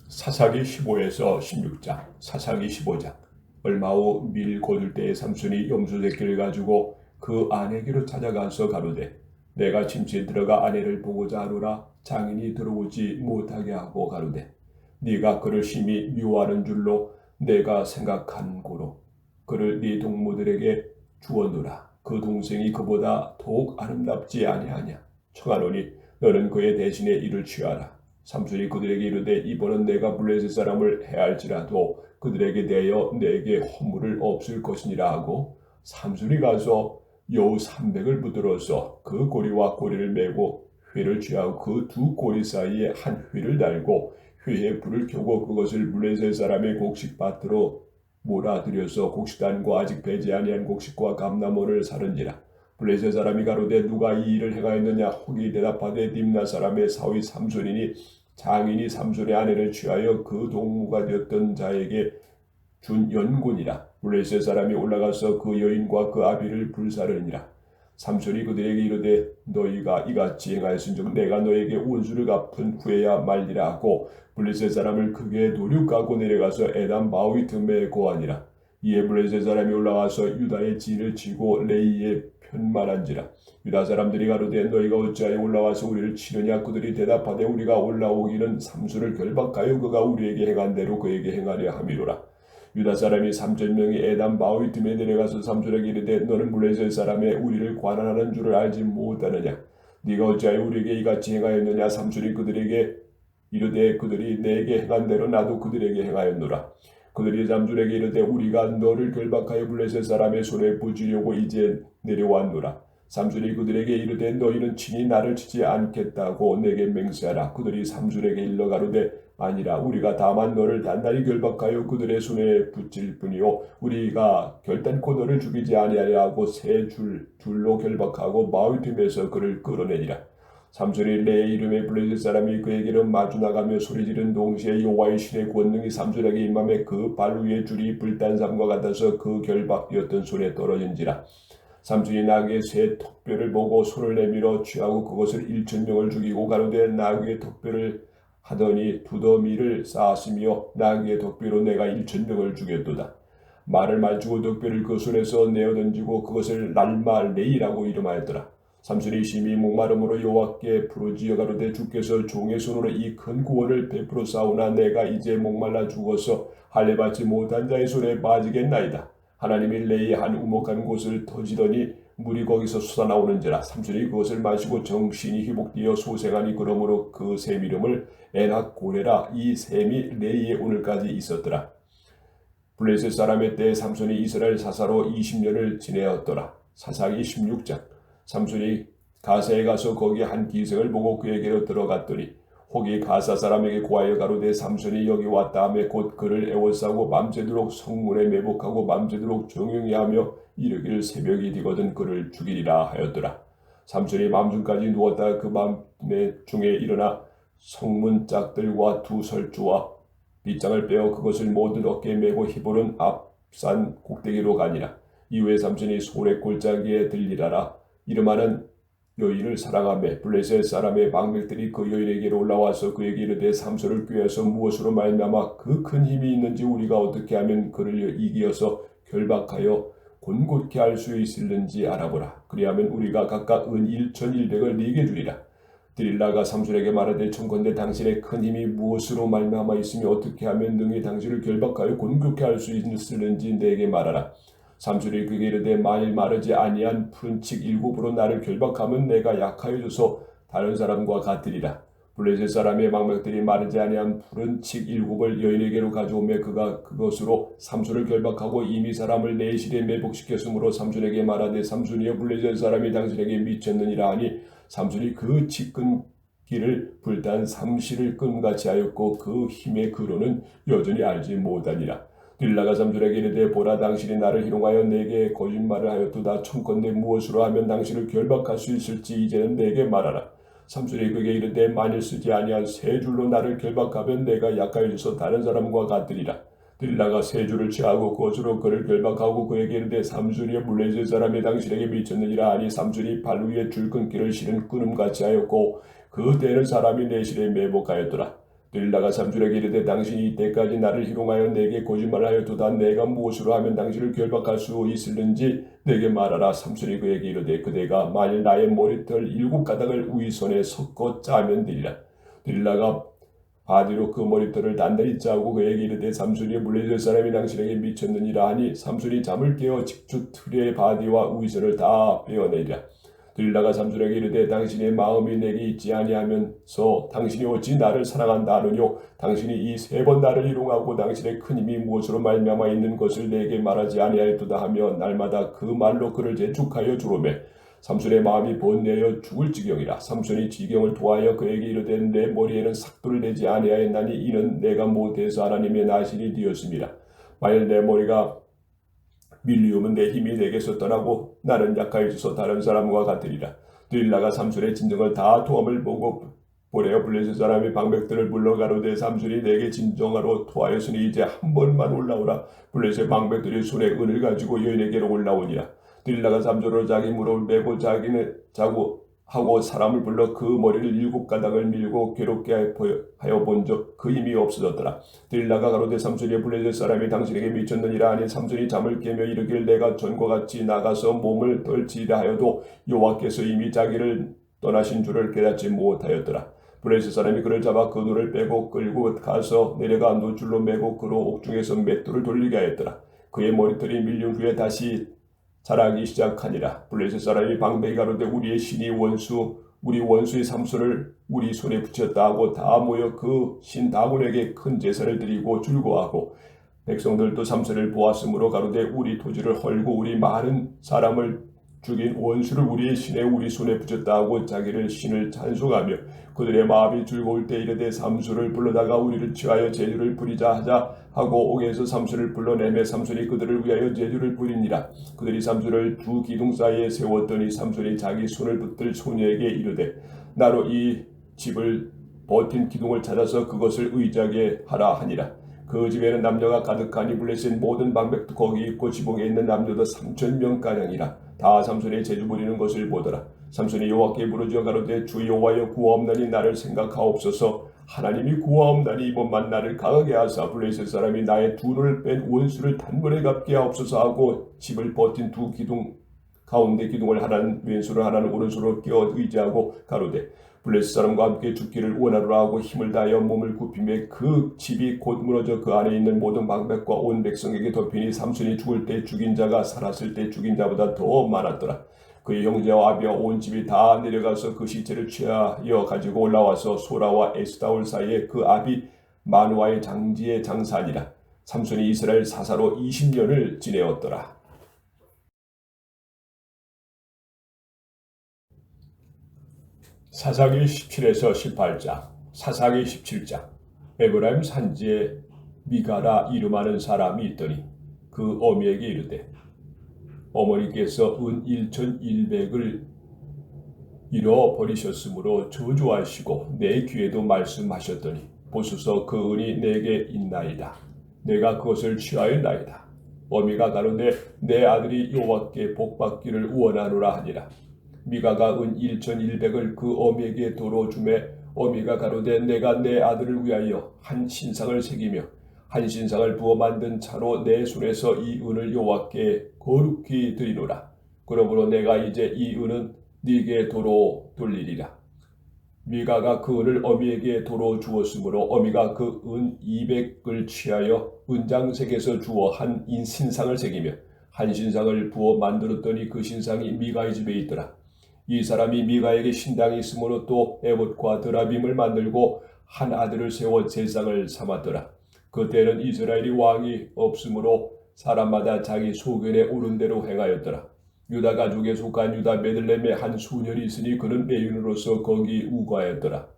사사기 15에서 16장. 사사기 15장. 얼마 후 밀 거둘 때에 삼손이 염소 새끼를 가지고 그 아내에게로 찾아가서 가로되 내가 침실에 들어가 아내를 보고자 하노라. 장인이 들어오지 못하게 하고 가로되 네가 그를 심히 미워하는 줄로 내가 생각한 고로 그를 네 동무들에게 주었노라. 그 동생이 그보다 더욱 아름답지 아니하냐. 청하노니 너는 그의 대신에 이를 취하라. 삼손이 그들에게 이르되 이번은 내가 블레셋 사람을 해할지라도 그들에게 대하여 내게 허물을 없을 것이니라 하고 삼손이 가서 여우 300을 붙들어서 그 고리와 고리를 메고 회를 취하고 그 두 고리 사이에 한 회를 달고 회에 불을 켜고 그것을 블레셋 사람의 곡식밭으로 몰아들여서 곡식단과 아직 배지 아니한 곡식과 감나무를 사른지라. 블레셋 사람이 가로되 누가 이 일을 행하였느냐. 혹이 대답하되 딥나 사람의 사위 삼손이니 장인이 삼손의 아내를 취하여 그 동무가 되었던 자에게 준 연곤이라. 블레셋 사람이 올라가서 그 여인과 그 아비를 불사르니라. 삼손이 그들에게 이르되 너희가 이같이 행하였은즉 내가 너에게 원수를 갚은 후에야 말리라 하고 블레셋 사람을 크게 노륙하고 내려가서 에담 바위 틈에 거하니라. 이에 블레셋 사람이 올라가서 유다의 진을 치고 레이에 편말한지라. 유다 사람들이 가로되 너희가 어찌하여 올라와서 우리를 치느냐. 그들이 대답하되 우리가 올라오기는 삼손을 결박하여 그가 우리에게 행한 대로 그에게 행하려 함이로라. 유다 사람이 3,000명이 에담 바위 틈에 내려가서 삼손에게 이르되 너는 블레셋 사람의 우리를 관할하는 줄을 알지 못하느냐. 네가 어찌하여 우리에게 이같이 행하였느냐. 삼손이 그들에게 이르되 그들이 내게 행한 대로 나도 그들에게 행하였노라. 그들이 삼손에게 이르되 우리가 너를 결박하여 블레셋 사람의 손에 붙이려고 이제 내려왔노라. 삼손이 그들에게 이르되 너희는 친히 나를 치지 않겠다고 내게 맹세하라. 그들이 삼손에게 일러 가로되 아니라 우리가 다만 너를 단단히 결박하여 그들의 손에 붙일 뿐이요 우리가 결단코 너를 죽이지 아니하려 하고 세 줄로 결박하고 바위 틈에서 그를 끌어내니라. 삼손이 레의 이름의 블레셋 사람이 그에게로 마주 나가며 소리지른 동시에 여호와의 신의 권능이 삼손에게 임함에 그 발 위에 줄이 불단삼과 같아서 그 결박되었던 손에 떨어진지라. 삼손이 나귀의 새 턱뼈를 보고 손을 내밀어 취하고 그것을 1,000명을 죽이고 가로되 나귀의 턱뼈를 하더니 두더미를 쌓았으며 나귀의 턱뼈로 내가 1,000명을 죽였도다. 말을 말주고 턱뼈를 그 손에서 내어 던지고 그것을 날마 레이라고 이름하였더라. 삼손이 심히 목마름으로 여호와께 부르짖어 가로되 주께서 종의 손으로 이 큰 구원을 베풀어 싸우나 내가 이제 목말라 죽어서 할례 받지 못한 자의 손에 빠지겠나이다. 하나님이 레이의 한 우목한 곳을 터지더니 물이 거기서 솟아나오는지라. 삼손이 그것을 마시고 정신이 회복되어 소생하니 그러므로 그 샘 이름을 에낙고레라. 이 샘이 레이에 오늘까지 있었더라. 블레셋 사람의 때에 삼손이 이스라엘 사사로 20년을 지내었더라. 사사기 16장. 삼손이 가사에 가서 거기 한 기생을 보고 그에게로 들어갔더니 혹이 가사 사람에게 고하여 가로되 삼손이 여기 왔다 하며 곧 그를 애워싸고 밤새도록 성문에 매복하고 밤새도록 정령히 하며 이르기를 새벽이 되거든 그를 죽이리라 하였더라. 삼손이 밤중까지 누웠다가 그 밤에 중에 일어나 성문 짝들과 두 설주와 빗장을 빼어 그것을 모두 어깨에 메고 히브론 앞산 꼭대기로 가니라. 이후에 삼손이 소래 골짜기에 들리라라. 이름하는 여인을 사랑하며 블레셋 사람의 방백들이 그 여인에게로 올라와서 그에게 이르되 삼손을 꾀해서 무엇으로 말미암아 그 큰 힘이 있는지 우리가 어떻게 하면 그를 이기어서 결박하여 곤곤케 할 수 있을는지 알아보라. 그리하면 우리가 각각 은 1,100을 네게 주리라. 드릴라가 삼손에게 말하되 청컨대 당신의 큰 힘이 무엇으로 말미암아 있으며 어떻게 하면 능히 당신을 결박하여 곤곤케 할 수 있을는지 내게 말하라. 삼손이 그에게 이르되 만일 마르지 아니한 푸른 칙 7으로 나를 결박하면 내가 약하여져서 다른 사람과 같으리라. 블레셋 사람의 망명들이 마르지 아니한 푸른 칙 7을 여인에게로 가져오며 그가 그것으로 삼손을 결박하고 이미 사람을 4실에 매복시켰으므로 삼손에게 말하되 삼손이여 블레셋 사람이 당신에게 미쳤느니라 하니 삼손이 그 칙 끈기를 불단 3실을 끈같이 하였고 그 힘의 근원은 여전히 알지 못하니라. 딜라가 삼손에게 이르되 보라 당신이 나를 희롱하여 내게 거짓말을 하였도다. 청컨대 무엇으로 하면 당신을 결박할 수 있을지 이제는 내게 말하라. 삼손이 그에게 이르되 만일 쓰지 아니한 3줄로 나를 결박하면 내가 약하여져서 다른 사람과 같으리라. 딜라가 3줄을 취하고 그것으로 그를 결박하고 그에게 이르되 삼손이여 블레셋 사람이 당신에게 미쳤느니라 하니 삼손이 발 위에 줄끈기를 실은 끈음같이 하였고 그 때는 사람이 4실에 매복하였더라. 딜라가 삼손에게 이르되 당신이 이때까지 나를 희롱하여 내게 거짓말을 하였도다. 내가 무엇으로 하면 당신을 결박할 수 있을는지 내게 말하라. 삼손이 그에게 이르되 그대가 만일 나의 머리털 7가닥을 위손에 섞어 짜면 되리라. 딜라가 바디로 그 머리털을 단단히 짜고 그에게 이르되 삼손이 블레셋 사람이 당신에게 미쳤느니라 하니 삼손이 잠을 깨어 직접 틀의 바디와 위선을 다 빼어내리라. 딜라가 삼손에게 이르되 당신의 마음이 내게 있지 아니하면서 당신이 어찌 나를 사랑한다 하느뇨. 당신이 이 3번 나를 희롱하고 당신의 큰 힘이 무엇으로 말미암아 있는 것을 내게 말하지 아니하였도다 하며 날마다 그 말로 그를 재촉하여 주로매 삼손의 마음이 번뇌하여 죽을 지경이라. 삼손이 지경을 토하여 그에게 이르되 내 머리에는 삭도를 내지 아니하였나니 이는 내가 못해서 하나님의 나신이 되었습니다. 만일 내 머리가 밀리우면 내 힘이 내게서 떠나고 나는 약하여져서 다른 사람과 같으리라. 딜라가 삼손의 진정을 다 토함을 보고 보내어 블레셋 사람의 방백들을 불러 가로되 삼손이 내게 진정하러 토하였으니 이제 한 번만 올라오라. 블레셋 방백들이 손에 은을 가지고 여인에게로 올라오니라. 딜라가 삼손으로 자기 무릎을 매고 자기는 자고 하고 사람을 불러 그 머리를 7가닥을 밀고 괴롭게 하여 본즉 그 힘이 없어졌더라. 딜라가 가로되 삼손이 블레셋 사람이 당신에게 미쳤느니라 하니 삼손이 잠을 깨며 이르기를 내가 전과 같이 나가서 몸을 떨치리라 하여도 여호와께서 이미 자기를 떠나신 줄을 깨닫지 못하였더라. 블레셋 사람이 그를 잡아 그 눈을 빼고 끌고 가서 내려가 노줄로 매고 그로 옥중에서 맷돌을 돌리게 하였더라. 그의 머리털이 밀린 후에 다시 자라기 시작하니라. 블레셋 사람이 방백이 가로되 우리의 신이 우리 원수의 삼손을 우리 손에 붙였다 하고 다 모여 그 신 다곤에게 큰 제사를 드리고 즐거워하고 백성들도 삼손을 보았으므로 가로되 우리 토지를 헐고 우리 많은 사람을 죽인 원수를 우리의 신에 우리 손에 붙였다 하고 자기를 신을 찬송하며 그들의 마음이 즐거울 때 이르되 삼손을 불러다가 우리를 취하여 제주를 부리자 하자 하고 옥에서 삼손을 불러내매 삼손이 그들을 위하여 제주를 부리니라. 그들이 삼손을 두 기둥 사이에 세웠더니 삼손이 자기 손을 붙들 소녀에게 이르되 나로 이 집을 버틴 기둥을 찾아서 그것을 의지하게 하라 하니라. 그 집에는 남녀가 가득하니 블레셋 모든 방백도 거기 있고 지붕에 있는 남녀도 3,000명가량이라. 다 삼손이 제주 부리는 것을 보더라. 삼손이 여호와께 부르짖어 가로되 주 여호와여 구하옵나니 나를 생각하옵소서. 하나님이 구하옵나니 이번만 나를 강하게 하사 블레셋 사람이 나의 두 눈을 뺀 원수를 단번에 갚게 하옵소서 하고 집을 버틴 두 기둥 가운데 기둥을 하나는 왼손을 하나는 오른손으로 끼워 의지하고 가로되 블레셋 사람과 함께 죽기를 원하노라 하고 힘을 다하여 몸을 굽히며 그 집이 곧 무너져 그 안에 있는 모든 방백과 온 백성에게 덮이니 삼손이 죽을 때 죽인 자가 살았을 때 죽인 자보다 더 많았더라. 그의 형제와 아비와 온 집이 다 내려가서 그 시체를 취하여 가지고 올라와서 소라와 에스다올 사이에 그 아비 마누아의 장지에 장사하니라. 삼손이 이스라엘 사사로 20년을 지내었더라. 사사기 17에서 18장. 사사기 17장. 에브라임 산지에 미가라 이름하는 사람이 있더니 그 어미에게 이르되 어머니께서 은 1,100을 잃어버리셨으므로 저주하시고 내 귀에도 말씀하셨더니 보소서 그 은이 내게 있나이다. 내가 그것을 취하였나이다. 어미가 가로되 내 아들이 여호와께 복받기를 원하노라 하니라. 미가가 은 1,100을 그 어미에게 도로 주매 어미가 가로되 내가 내 아들을 위하여 한 신상을 새기며 한 신상을 부어 만든 차로 내 손에서 이 은을 여호와께 거룩히 드리노라. 그러므로 내가 이제 이 은은 네게 도로 돌리리라. 미가가 그 은을 어미에게 도로 주었으므로 어미가 그 은 200을 취하여 은장색에서 주어 한 신상을 새기며 한 신상을 부어 만들었더니 그 신상이 미가의 집에 있더라. 이 사람이 미가에게 신당이 있으므로 또 에봇과 드라빔을 만들고 한 아들을 세워 제상을 삼았더라. 그때는 이스라엘이 왕이 없으므로 사람마다 자기 소견에 오른 대로 행하였더라. 유다 가족에 속한 유다 베들레헴에 한 소년이 있으니 그는 레위인으로서 거기 우거하였더라.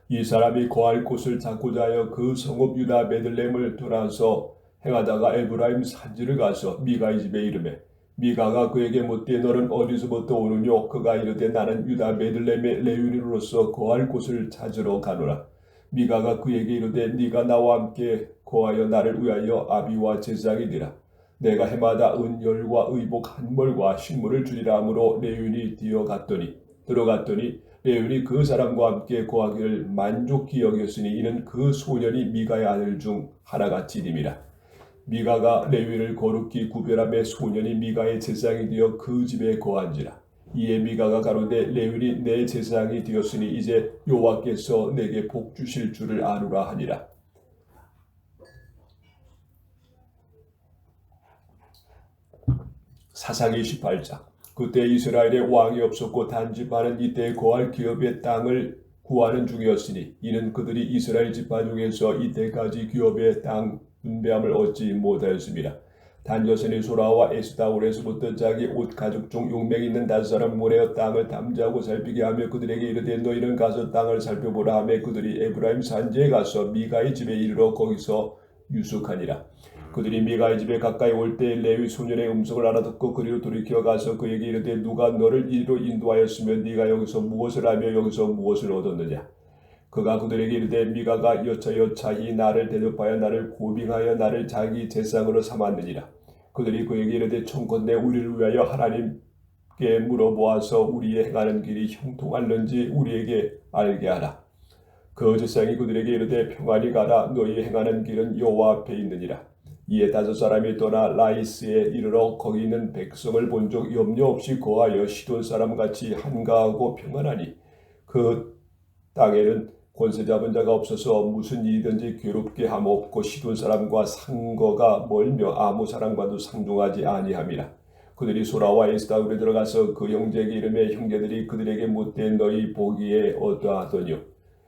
이 사람이 거할 곳을 찾고자 하여 그 성읍 유다 베들레헴을 돌아서 행하다가 에브라임 산지를 가서 미가의 집에 이르매 미가가 그에게 묻되 너는 어디서부터 오느뇨? 그가 이르되 나는 유다 베들레헴의 레위인으로서 거할 곳을 찾으러 가노라. 미가가 그에게 이르되 네가 나와 함께 거하여 나를 위하여 아비와 제사장이 되라. 내가 해마다 은열과 의복 한 벌과 식물을 주리라 하므로 레위인이 들어갔더니 레위인이 그 사람과 함께 거하기를 만족히 여겼으니 이는 그 소년이 미가의 아들 중 하나같이 됨이라. 미가가 레위인을 거룩히 구별하며 소년이 미가의 제사장이 되어 그 집에 거한지라. 이에 미가가 가로되 레위인이 내 제사장이 되었으니 이제 여호와께서 내게 복 주실 줄을 아노라 하니라. 사사기 18장. 그때 이스라엘에 왕이 없었고 단지파는 이때 거할 기업의 땅을 구하는 중이었으니 이는 그들이 이스라엘 지파 중에서 이때까지 기업의 땅 분배함을 얻지 못하였습니다. 단여선이 소라와 에스다올에서부터 자기 옷 가죽 중 용맹 있는 5사람 모내어 땅을 탐지하고 살피게 하며 그들에게 이르되 너희는 가서 땅을 살펴보라 하며 그들이 에브라임 산지에 가서 미가의 집에 이르러 거기서 유숙하니라. 그들이 미가의 집에 가까이 올 때 레위 소년의 음성을 알아듣고 그리로 돌이켜 가서 그에게 이르되 누가 너를 이리로 인도하였으면 네가 여기서 무엇을 하며 여기서 무엇을 얻었느냐? 그가 그들에게 이르되 미가가 여차여차히 나를 대접하여 나를 고빙하여 나를 자기 제사장으로 삼았느니라. 그들이 그에게 이르되 청컨대 우리를 위하여 하나님께 물어보아서 우리의 행하는 길이 형통할는지 우리에게 알게 하라. 그 제사장이 그들에게 이르되 평안히 가라. 너희 행하는 길은 여호와 앞에 있느니라. 이에 5사람이 떠나 라이스에 이르러 거기 있는 백성을 본 적 염려 없이 거하여 시돈 사람같이 한가하고 평안하니 그 땅에는 권세 잡은 자가 없어서 무슨 일이든지 괴롭게 함 없고 시돈 사람과 상거가 멀며 아무 사람과도 상종하지 아니함이라. 그들이 소라와 에스다울에 들어가서 그 형제에게 이르매 형제들이 그들에게 묻되 너희 보기에 어떠하더뇨?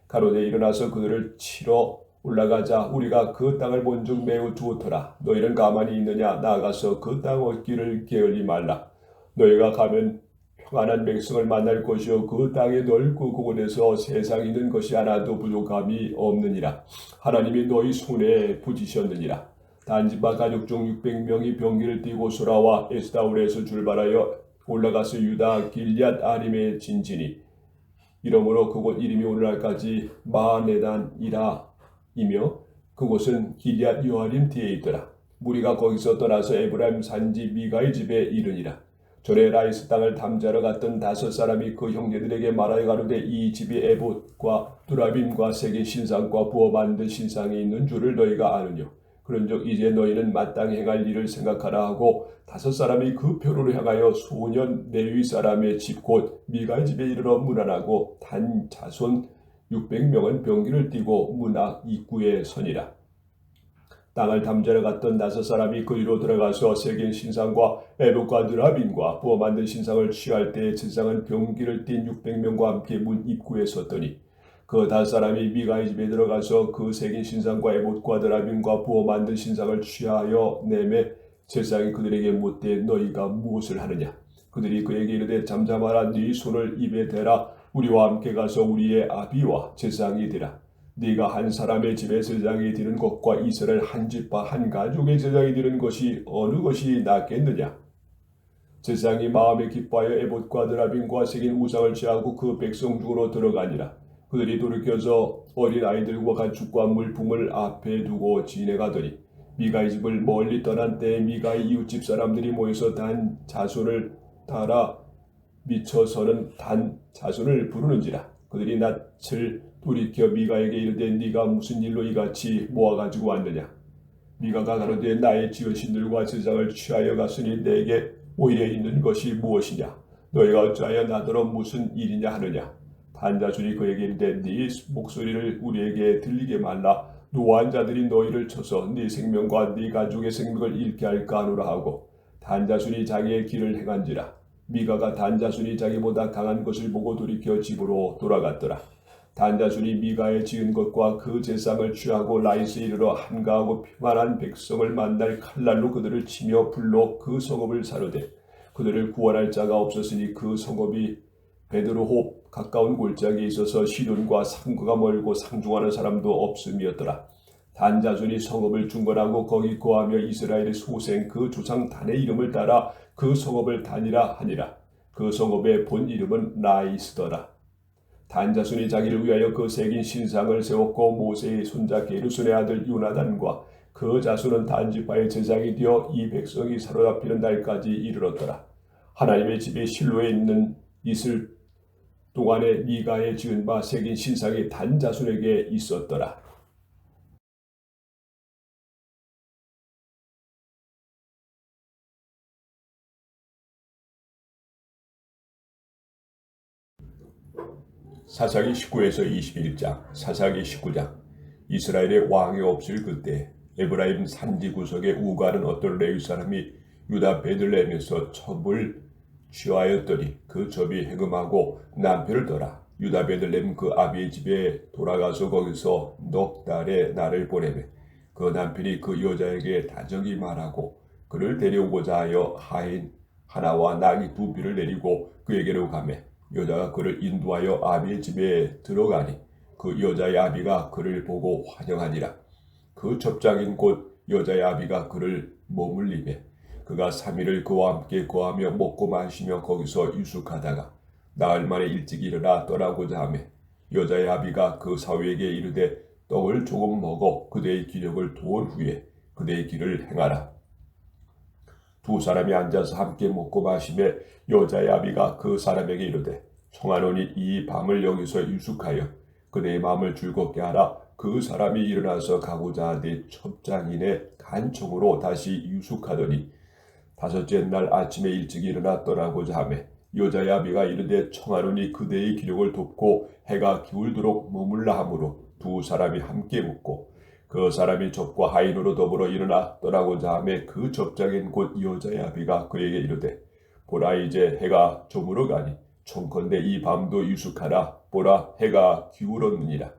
가로되 일어나서 그들을 치러 올라가자. 우리가 그 땅을 본즉 매우 좋더라. 너희는 가만히 있느냐? 나아가서 그 땅 얻기를 게을리 말라. 너희가 가면 평안한 백성을 만날 것이요 그 땅의 넓고 그곳에서 세상 있는 것이 하나도 부족함이 없느니라. 하나님이 너희 손에 부지셨느니라. 단지파 가족 중 600명이 병기를 띠고 소라와 에스다올에서 출발하여 올라가서 유다 길앗 아림에 진지니 이러므로 그곳 이름이 오늘날까지 마네단이라 이며 그곳은 길앗 여아림 뒤에 있더라. 무리가 거기서 떠나서 에브라임 산지 미가의 집에 이르니라. 전에 라이스 땅을 탐지하러 갔던 5사람이 그 형제들에게 말하여 가로되 이 집이 에봇과 두라빔과 새긴 신상과 부어 만든 신상이 있는 줄을 너희가 아느뇨? 그런즉 이제 너희는 마땅히 행할 일을 생각하라 하고 5사람이 그 표로를 향하여 소년 레위 사람의 집 곧 미가의 집에 이르러 문안하고 단 자손 600명은 병기를 띠고 문 앞 입구에 서니라. 땅을 탐지하러 갔던 5사람이 그리로 들어가서 새긴 신상과 에봇과 드라빔과 부어 만든 신상을 취할 때에 제사장은 병기를 띤 600명과 함께 문 입구에 섰더니 그 5사람이 미가의 집에 들어가서 그 새긴 신상과 에봇과 드라빔과 부어 만든 신상을 취하여 내매 제사장이 그들에게 묻되 너희가 무엇을 하느냐? 그들이 그에게 이르되 잠잠하라. 네 손을 입에 대라. 우리와 함께 가서 우리의 아비와 제사장이 되라. 네가 한 사람의 집에 제사장이 되는 것과 이스라엘 한 집과 한 가족의 제사장이 되는 것이 어느 것이 낫겠느냐? 제사장이 마음에 기뻐하여 에봇과 드라빔과 새긴 우상을 취하고 그 백성 중으로 들어가니라. 그들이 돌이켜서 어린 아이들과 가축과 물품을 앞에 두고 지내가더니 미가의 집을 멀리 떠난 때에 미가의 이웃집 사람들이 모여서 단 자손을 따라 미쳐서는 단 자손을 부르는지라. 그들이 낯을 돌이켜 미가에게 이르되 네가 무슨 일로 이같이 모아가지고 왔느냐. 미가가 가로되 나의 지어신들과 제장을 취하여 갔으니 내게 오히려 있는 것이 무엇이냐. 너희가 어찌하여 나더러 무슨 일이냐 하느냐. 단자손이 그에게 이르되 네 목소리를 우리에게 들리게 말라. 노한 자들이 너희를 쳐서 네 생명과 네 가족의 생명을 잃게 할까 하노라 하고 단자손이 자기의 길을 행한지라. 미가가 단자손이 자기보다 강한 것을 보고 돌이켜 집으로 돌아갔더라. 단자손이 미가의 지은 것과 그 제상을 취하고 라이스에 이르러 한가하고 평안한 백성을 만날 칼날로 그들을 치며 불로 그 성읍을 사르되 그들을 구원할 자가 없었으니 그 성읍이 베드로홉 가까운 골짜기에 있어서 시돈과 상거가 멀고 상중하는 사람도 없음이었더라. 단자손이 성읍을 중건하고 거기 거하며 이스라엘의 소생 그 조상 단의 이름을 따라 그 성읍을 단이라 하니라. 그 성읍의 본 이름은 라이스더라. 단자손이 자기를 위하여 그 새긴 신상을 세웠고 모세의 손자 게르손의 아들 요나단과 그 자손은 단지파의 제장이 되어 이 백성이 사로잡히는 날까지 이르렀더라. 하나님의 집에 실로에 있을 동안에 미가의 지은 바 새긴 신상이 단자손에게 있었더라. 사사기 19에서 21장, 사사기 19장. 이스라엘의 왕이 없을 그때 에브라임 산지 구석에 우가는 어떤 레위 사람이 유다 베들레헴에서 첩을 취하였더니 그 첩이 해금하고 남편을 떠나 유다 베들레헴 그 아비의 집에 돌아가서 거기서 넉 달의 날을 보내매 그 남편이 그 여자에게 다정히 말하고 그를 데려오고자 하여 하인 하나와 나귀 두 비를 내리고 그에게로 가매 여자가 그를 인도하여 아비의 집에 들어가니 그 여자의 아비가 그를 보고 환영하니라. 그 첩장인 곧 여자의 아비가 그를 머물리매 그가 3일을 그와 함께 거하며 먹고 마시며 거기서 유숙하다가 나흘 만에 일찍 일어나 떠나고자 하매 여자의 아비가 그 사위에게 이르되 떡을 조금 먹어 그대의 기력을 도운 후에 그대의 길을 행하라. 두 사람이 앉아서 함께 먹고 마시며 여자의 아비가 그 사람에게 이르되 청하노니 이 밤을 여기서 유숙하여 그대의 마음을 즐겁게 하라. 그 사람이 일어나서 가고자 하되 첩장인의 간청으로 다시 유숙하더니 다섯째 날 아침에 일찍 일어나 떠나고자 하매 여자의 아비가 이르되 청하노니 그대의 기력을 돕고 해가 기울도록 머물라 하므로 두 사람이 함께 묵고 그 사람이 첩과 하인으로 더불어 일어나 떠나고자 하매 그 첩장인 곧 여자의 아비가 그에게 이르되 보라 이제 해가 저물어 가니 청컨대 이 밤도 유숙하라. 보라 해가 기울었느니라.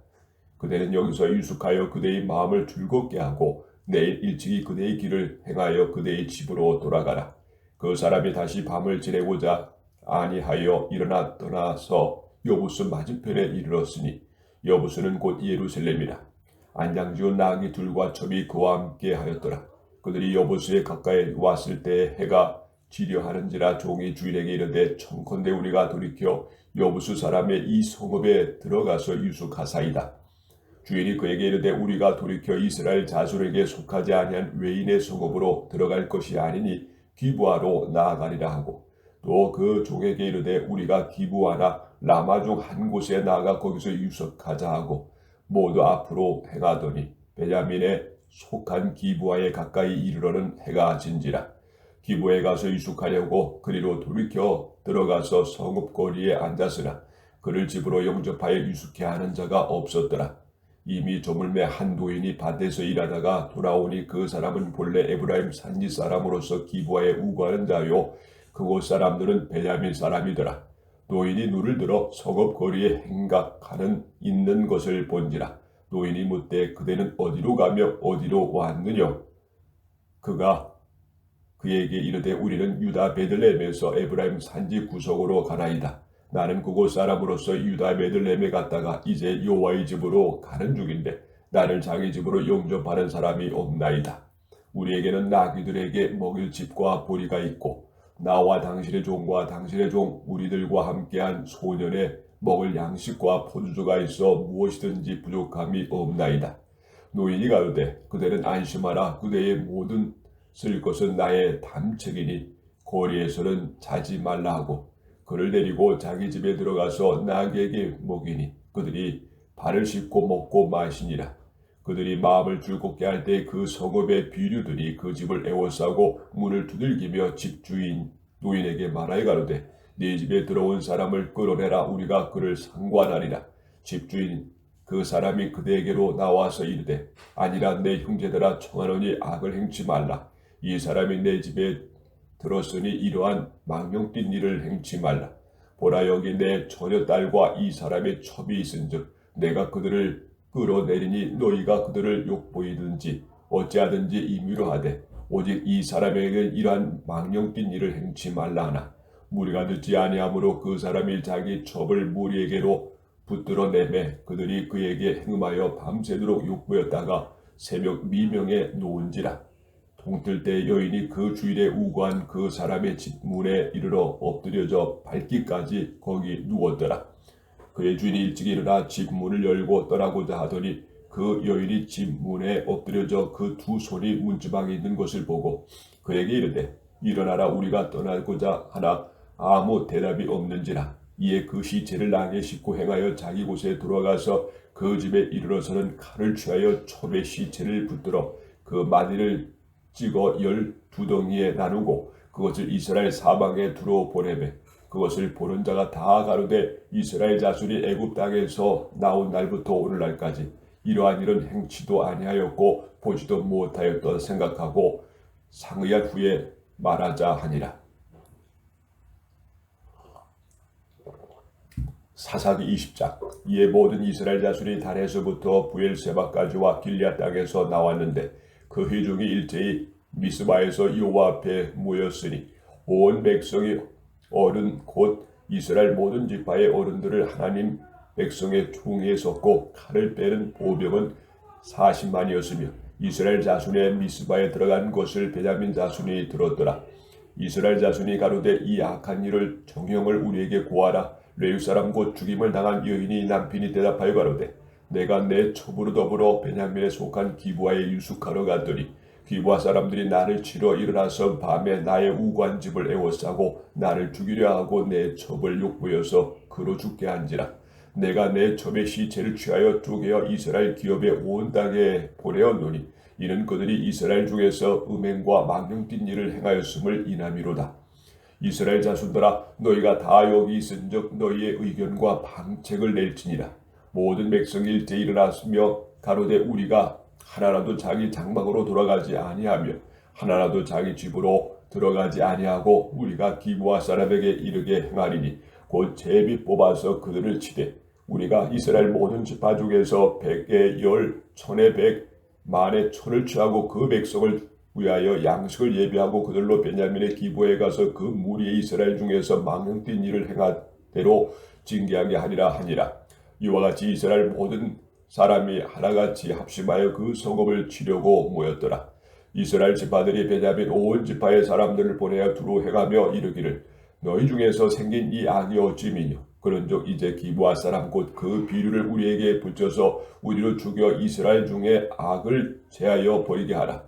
그대는 여기서 유숙하여 그대의 마음을 즐겁게 하고 내일 일찍이 그대의 길을 행하여 그대의 집으로 돌아가라. 그 사람이 다시 밤을 지내고자 아니하여 일어나 떠나서 여부스 맞은편에 이르렀으니 여부스는 곧 예루살렘이라. 안장지은 나귀 둘과 첩이 그와 함께 하였더라. 그들이 여부스에 가까이 왔을 때 해가 지려하는지라 종이 주인에게 이르되 청컨대 우리가 돌이켜 여부스 사람의 이 성읍에 들어가서 유숙하사이다. 주인이 그에게 이르되 우리가 돌이켜 이스라엘 자손에게 속하지 아니한 외인의 성읍으로 들어갈 것이 아니니 기브아로 나아가리라 하고 또 그 종에게 이르되 우리가 기브아나 라마 중 한 곳에 나아가 거기서 유숙하자 하고 모두 앞으로 행하더니 베냐민에 속한 기브아에 가까이 이르러는 해가 진지라. 기브아에 가서 유숙하려고 그리로 돌이켜 들어가서 성읍 거리에 앉았으나 그를 집으로 영접하여 유숙해 하는 자가 없었더라. 이미 저물매 한 노인이 밭에서 일하다가 돌아오니 그 사람은 본래 에브라임 산지 사람으로서 기브아에 우거하는 자요 그곳 사람들은 베냐민 사람이더라. 노인이 눈을 들어 성읍 거리에 행각하는 있는 것을 본지라. 노인이 묻되 그대는 어디로 가며 어디로 왔느냐. 그가 그에게 이르되 우리는 유다 베들레헴에서 에브라임 산지 구석으로 가나이다. 나는 그곳 사람으로서 유다 베들레헴에 갔다가 이제 여호와의 집으로 가는 중인데 나를 자기 집으로 영접하는 사람이 없나이다. 우리에게는 나귀들에게 먹일 집과 보리가 있고 나와 당신의 종과 당신의 종 우리들과 함께한 소년의 먹을 양식과 포도주가 있어 무엇이든지 부족함이 없나이다. 노인이 가로되 그대는 안심하라. 그대의 모든 쓸 것은 나의 담책이니 거리에서는 자지 말라 하고 그를 데리고 자기 집에 들어가서 나귀에게 먹이니 그들이 발을 씻고 먹고 마시니라. 그들이 마음을 즐겁게 할 때 그 성읍의 비류들이 그 집을 에워싸고 문을 두들기며 집주인 노인에게 말하여 가로되 네 집에 들어온 사람을 끌어내라. 우리가 그를 상관하리라. 집주인 그 사람이 그대에게로 나와서 이르되 아니라 내 형제들아 청하노니 악을 행치 말라. 이 사람이 내 집에 들었으니 이러한 망령된 일을 행치 말라. 보라 여기 내 처녀딸과 이 사람의 첩이 있은즉 내가 그들을 끌어내리니 너희가 그들을 욕보이든지 어찌하든지 임의로 하되 오직 이 사람에게는 이러한 망령된 일을 행치 말라 하나 무리가 듣지 아니하므로 그 사람이 자기 첩을 무리에게로 붙들어 내매 그들이 그에게 행음하여 밤새도록 욕보였다가 새벽 미명에 놓은지라. 동틀 때 여인이 그 주일에 우거한 그 사람의 집 문에 이르러 엎드려져 밟기까지 거기 누웠더라. 그의 주인이 일찍 일어나 집 문을 열고 떠나고자 하더니 그 여인이 집 문에 엎드려져 그 두 손이 문지방에 있는 것을 보고 그에게 이르되 일어나라. 우리가 떠나고자 하나 아무 대답이 없는지라. 이에 그 시체를 나귀에 싣고 행하여 자기 곳에 돌아가서 그 집에 이르러서는 칼을 취하여 첩의 시체를 붙들어 그 마디를 찍어 12덩이에 나누고 그것을 이스라엘 사방에 두루 보내매 그것을 보는 자가 다 가로되 이스라엘 자손이 애굽 땅에서 나온 날부터 오늘날까지 이러한 일은 행치도 아니하였고 보지도 못하였던 생각하고 상의한 후에 말하자 하니라. 사사기 20장. 이에 모든 이스라엘 자손이 단에서부터 부엘세바까지와 길리앗 땅에서 나왔는데 그 회중이 일제히 미스바에서 여호와 앞에 모였으니 온 백성이 어른 곧 이스라엘 모든 지파의 어른들을 하나님 백성의 총에 섰고 칼을 빼는 보병은 40만이었으며 이스라엘 자손의 미스바에 들어간 것을 베냐민 자손이 들었더라. 이스라엘 자손이 가로되 이 악한 일을 정형을 우리에게 고하라. 레위 사람 곧 죽임을 당한 여인이 남편이 대답하여 가로되 내가 내 첩으로 더불어 베냐민에 속한 기브아에 유숙하러 갔더니 기브아 사람들이 나를 치러 일어나서 밤에 나의 우관 집을 에워싸고 나를 죽이려 하고 내 첩을 욕보여서 그로 죽게 한지라. 내가 내 첩의 시체를 취하여 쪼개어 이스라엘 기업의 온 땅에 보내었노니 이는 그들이 이스라엘 중에서 음행과 망령된 일을 행하였음을 인함이로다. 이스라엘 자손들아 너희가 다 여기 있은즉 너희의 의견과 방책을 낼지니라. 모든 백성이 일제히 일어났으며 가로되 우리가 하나라도 자기 장막으로 돌아가지 아니하며 하나라도 자기 집으로 들어가지 아니하고 우리가 기브아 사람에게 이르게 행하리니 곧 제비 뽑아서 그들을 치되 우리가 이스라엘 모든 지파 중에서 100에 10, 1000에 100, 만에 1000을 취하고 그 백성을 위하여 양식을 예비하고 그들로 베냐민의 기브아에 가서 그 무리의 이스라엘 중에서 망령된 일을 행하대로 징계하게 하리라 하니라. 이와 같이 이스라엘 모든 사람이 하나같이 합심하여 그 성읍을 치려고 모였더라. 이스라엘 지파들이 베냐민 온 지파의 사람들을 보내어 두루 행하며 이르기를 너희 중에서 생긴 이 악이 어찌미뇨. 그런즉 이제 기브아 사람 곧 그 비류를 우리에게 붙여서 우리로 죽여 이스라엘 중에 악을 제하여 버리게 하라.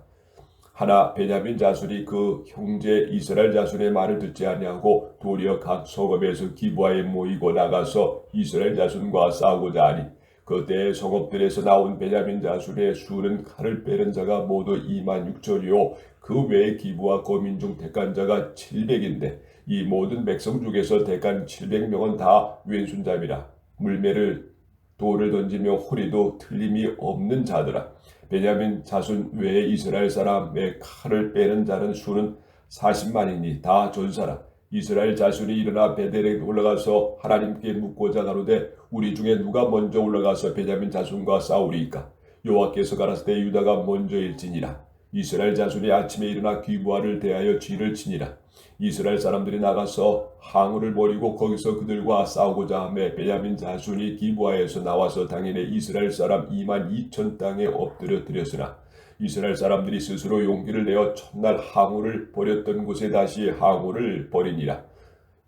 하나 베냐민 자손이 그 형제 이스라엘 자손의 말을 듣지 아니하고 도리어 각 성읍에서 기브아에 모이고 나가서 이스라엘 자손과 싸우고자 하니 그때 성읍들에서 나온 베냐민 자손의 수는 칼을 빼는 자가 모두 26,000이요 그 외에 기브아 거민 중 택한 자가 700인데 이 모든 백성 중에서 택한 700명은 다 왼손잡이라. 물매를 돌을 던지며 호리도 틀림이 없는 자더라. 베냐민 자손 외에 이스라엘 사람의 칼을 빼는 자는 수는 40만이니 다 전사라. 이스라엘 자손이 일어나 베델에 올라가서 하나님께 묻고자 가로되 우리 중에 누가 먼저 올라가서 베냐민 자손과 싸우리이까. 여호와께서 가라사대 유다가 먼저일지니라. 이스라엘 자손이 아침에 일어나 기브아를 대하여 쥐를 치니라. 이스라엘 사람들이 나가서 항우를 버리고 거기서 그들과 싸우고자 하며 베냐민 자손이 기브아에서 나와서 당일에 이스라엘 사람 22,000 땅에 엎드려 드렸으나 이스라엘 사람들이 스스로 용기를 내어 첫날 항우를 버렸던 곳에 다시 항우를 버리니라.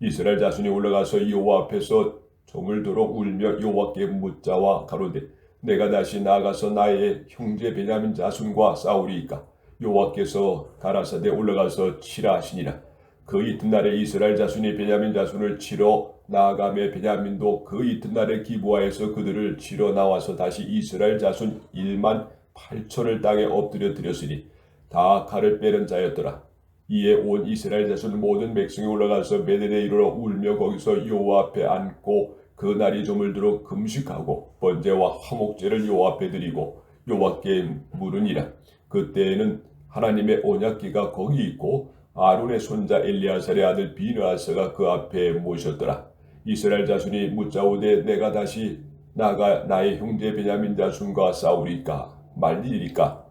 이스라엘 자손이 올라가서 여호와 앞에서 저물도록 울며 여호와께 묻자와 가로되 내가 다시 나아가서 나의 형제 베냐민 자손과 싸우리이까. 여호와께서 가라사대 올라가서 치라 하시니라. 그 이튿날에 이스라엘 자손이 베냐민 자손을 치러 나아가며 베냐민도 그 이튿날에 기브아에서 그들을 치러 나와서 다시 이스라엘 자손 1만 8천을 땅에 엎드려 드렸으니 다 칼을 빼는 자였더라. 이에 온 이스라엘 자손 모든 백성이 올라가서 베델에 이르러 울며 거기서 여호와 앞에 앉고 그 날이 저물도록 금식하고 번제와 화목제를 여호와 앞에 드리고 여호와께 물으니라. 그때에는 하나님의 언약궤가 거기 있고 아론의 손자 엘리야살의 아들 비느하스가 그 앞에 모셨더라. 이스라엘 자손이 묻자오되 내가 다시 나가 나의 형제 베냐민 자손과 싸우리까 말리리까.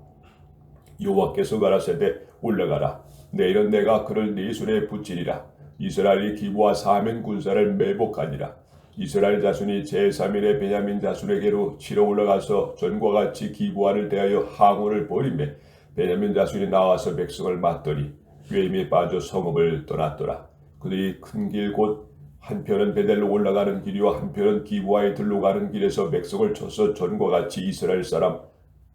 여호와께서 가라사대 올라가라. 내일은 내가 그를 네 손에 붙이리라. 이스라엘이 기브와 사면 군사를 매복하니라. 이스라엘 자손이 제3일에 베냐민 자손에게로 치러 올라가서 전과 같이 기브와를 대하여 항우를 벌이매 베냐민 자손이 나와서 백성을 맞더니 꾀임에 빠져 성읍을 떠났더라. 그들이 큰 길 곧 한편은 베델로 올라가는 길이와 한편은 기브와에 들로 가는 길에서 백성을 쳐서 전과 같이 이스라엘 사람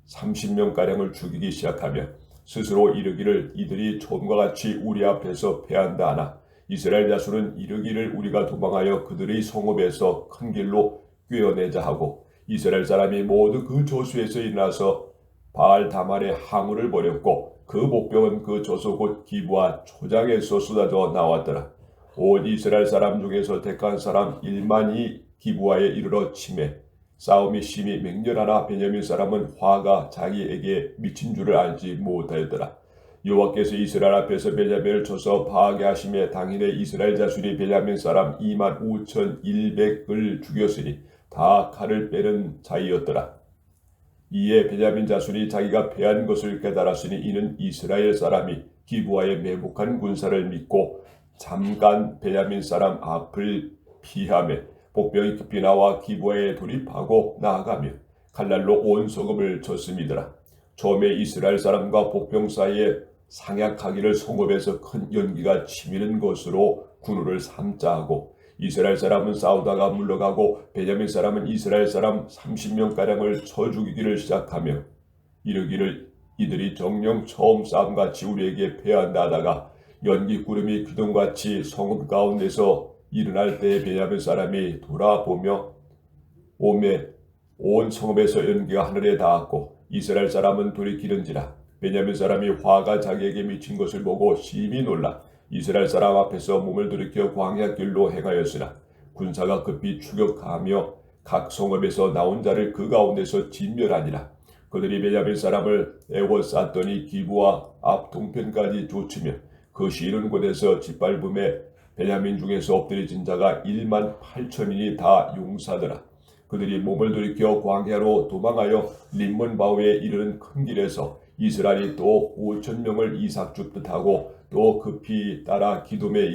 30명가량을 죽이기 시작하며 스스로 이르기를 이들이 전과 같이 우리 앞에서 패한다 하나 이스라엘 자손은 이르기를 우리가 도망하여 그들의 성읍에서 큰 길로 꿰어내자 하고 이스라엘 사람이 모두 그 조수에서 일어나서 바알 다말의 항우를 벌였고 그 목병은 그 저소 곧 기브와 초장에서 쏟아져 나왔더라. 온 이스라엘 사람 중에서 택한 사람 1만이 기브와에 이르러 치매 싸움이 심히 맹렬하나 베냐민 사람은 화가 자기에게 미친 줄을 알지 못하였더라. 여호와께서 이스라엘 앞에서 베냐민을 쳐서 파하게 하심에 당일에 이스라엘 자손이 베냐민 사람 25,100을 죽였으니 다 칼을 빼는 자이었더라. 이에 베냐민 자손이 자기가 패한 것을 깨달았으니 이는 이스라엘 사람이 기브와에 매복한 군사를 믿고 잠깐 베냐민 사람 앞을 피하며 복병이 급히 나와 기브와에 돌입하고 나아가며 칼날로 온 성읍을 쳤음이더라. 처음에 이스라엘 사람과 복병 사이에 상약하기를 성읍에서 큰 연기가 치미는 것으로 군우를 삼자 하고 이스라엘 사람은 싸우다가 물러가고 베냐민 사람은 이스라엘 사람 30명가량을 쳐 죽이기를 시작하며 이르기를 이들이 정령 처음 싸움같이 우리에게 패한다 하다가 연기 구름이 기둥같이 성읍 가운데서 일어날 때에 베냐민 사람이 돌아보며 오매 온 성읍에서 연기가 하늘에 닿았고 이스라엘 사람은 돌이키는지라. 베냐민 사람이 화가 자기에게 미친 것을 보고 심히 놀라 이스라엘 사람 앞에서 몸을 돌이켜 광야 길로 행하였으나 군사가 급히 추격하며 각 성읍에서 나온 자를 그 가운데서 진멸하니라. 그들이 베냐민 사람을 애워쌌더니 기브와 앞 동편까지 쫓으며 그 쉬는 곳에서 짓밟음에 베냐민 중에서 엎드려진 자가 18,000인이 다 용사더라. 그들이 몸을 돌이켜 광야로 도망하여 림몬바오에 이르는 큰 길에서 이스라엘이 또 5,000명을 이삭 줍듯 하고 또 급히 따라 기돔에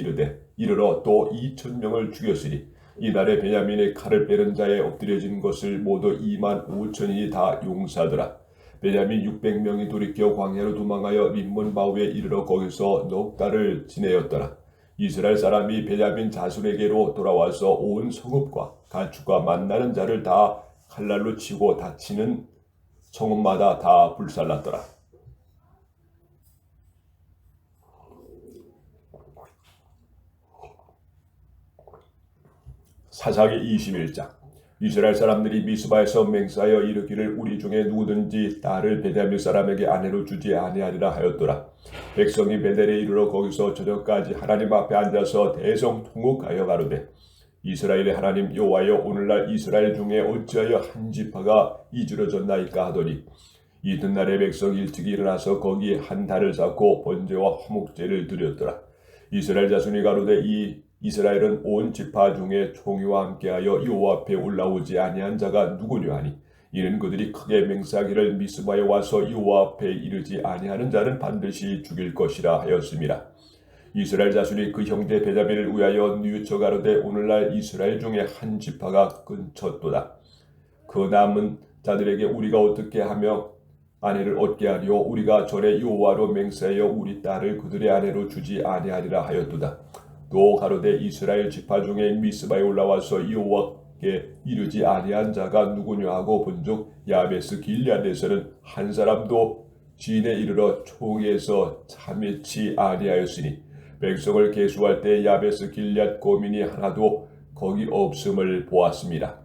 이르러 또 2,000명을 죽였으니 이날에 베냐민의 칼을 빼는 자에 엎드려진 것을 모두 25,000인이 다 용사더라. 베냐민 600명이 돌이켜 광야로 도망하여 림몬바오에 이르러 거기서 넉 달을 지내었더라. 이스라엘 사람이 베냐민 자손에게로 돌아와서 온 성읍과 가축과 만나는 자를 다 칼날로 치고 다치는 성읍마다 다 불살랐더라. 사사기 21장. 이스라엘 사람들이 미스바에서 맹세하여 이르기를 우리 중에 누구든지 딸을 베냐민 사람에게 아내로 주지 아니하리라 하였더라. 백성이 베델에 이르러 거기서 저녁까지 하나님 앞에 앉아서 대성통곡하여 가로되 이스라엘의 하나님 여호와여 오늘날 이스라엘 중에 어찌하여 한 지파가 이주러졌나이까 하더니 이튿날에 백성이 일찍 일어나서 거기에 한 달을 쌓고 번제와 화목제를 드렸더라. 이스라엘 자손이 가로되 이 이스라엘은 온 지파 중에 총회와 함께하여 여호와 앞에 올라오지 아니한 자가 누구냐 하니 이는 그들이 크게 맹세하기를 미스바에 와서 여호와 앞에 이르지 아니하는 자는 반드시 죽일 것이라 하였습니다. 이스라엘 자손이 그 형제 베냐민을 위하여 뉘우쳐 가로되 오늘날 이스라엘 중에 한 지파가 끊쳤도다. 그 남은 자들에게 우리가 어떻게 하며 아내를 얻게 하리요 우리가 전에 여호와로 맹세하여 우리 딸을 그들의 아내로 주지 아니하리라 하였도다. 또 가로되 이스라엘 지파 중에 미스바에 올라와서 여호와께 이르지 아니한 자가 누구냐 하고 본즉 야베스 길앗에서는 한 사람도 지인에 이르러 총회에서 참여치 아니하였으니 백성을 계수할 때 야베스 길앗 거민이 하나도 거기 없음을 보았습니다.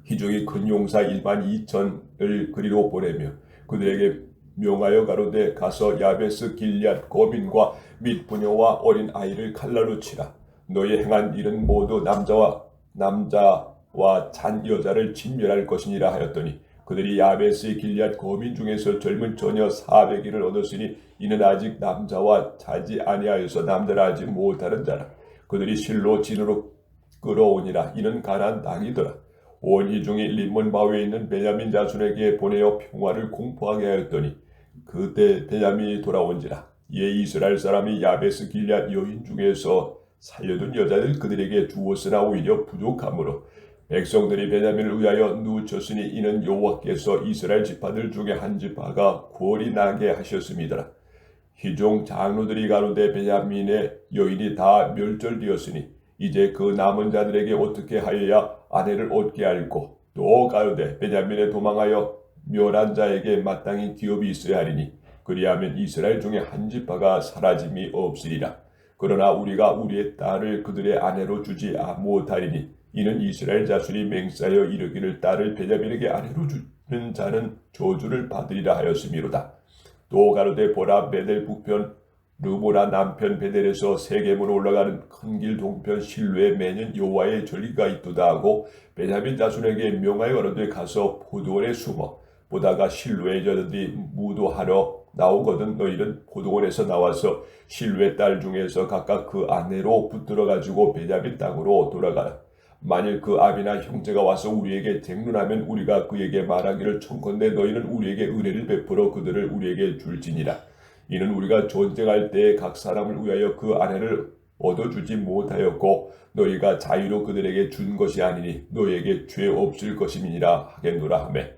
희중이 큰 용사 1만 2천을 그리로 보내며 그들에게 명하여 가로되 가서 야베스 길앗 거민과 및 부녀와 어린 아이를 칼날로 치라. 너희 행한 일은 모두 남자와 잔 여자를 진멸할 것이니라 하였더니 그들이 야베스 길앗 거민 중에서 젊은 처녀 400일을 얻었으니 이는 아직 남자와 자지 아니하여서 남들하지 못하는 자라. 그들이 실로 진으로 끌어오니라. 이는 가나안 땅이더라. 온 희중이 림몬 바위에 있는 베냐민 자손에게 보내어 평화를 공포하게 하였더니 그때 베냐민이 돌아온지라. 이에 이스라엘 사람이 야베스 길앗 여인 중에서 살려둔 여자들 그들에게 주었으나 오히려 부족하므로 백성들이 베냐민을 위하여 누쳤으니 이는 여호와께서 이스라엘 지파들 중에 한 지파가 궐이 나게 하셨음이더라. 희종 장로들이 가로되 베냐민의 여인이 다 멸절되었으니 이제 그 남은 자들에게 어떻게 하여야 아내를 얻게 할꼬. 또 가로되 베냐민에 도망하여 멸한 자에게 마땅히 기업이 있어야 하리니 그리하면 이스라엘 중에 한 지파가 사라짐이 없으리라. 그러나 우리가 우리의 딸을 그들의 아내로 주지 못하리니 이는 이스라엘 자손이 맹세하여 이르기를 딸을 베냐민에게 아내로 주는 자는 저주를 받으리라 하였음이로다. 또 가로되 보라 베델 북편 르보라 남편 베델에서 세겜으로 올라가는 큰 길 동편 실로에 매년 여호와의 절기가 있도다 하고 베냐민 자손에게 명하여 가로되 가서 포도원에 숨어 보다가 실로의 여자들이 무도하러 나오거든 너희는 포도원에서 나와서 실로의 딸 중에서 각각 그 아내로 붙들어 가지고 베냐민 땅으로 돌아가라. 만일 그 아비나 형제가 와서 우리에게 쟁론하면 우리가 그에게 말하기를 청컨대 너희는 우리에게 은혜를 베풀어 그들을 우리에게 줄지니라. 이는 우리가 전쟁할 때 각 사람을 위하여 그 아내를 얻어주지 못하였고 너희가 자유로 그들에게 준 것이 아니니 너희에게 죄 없을 것임이니라 하겠노라 하매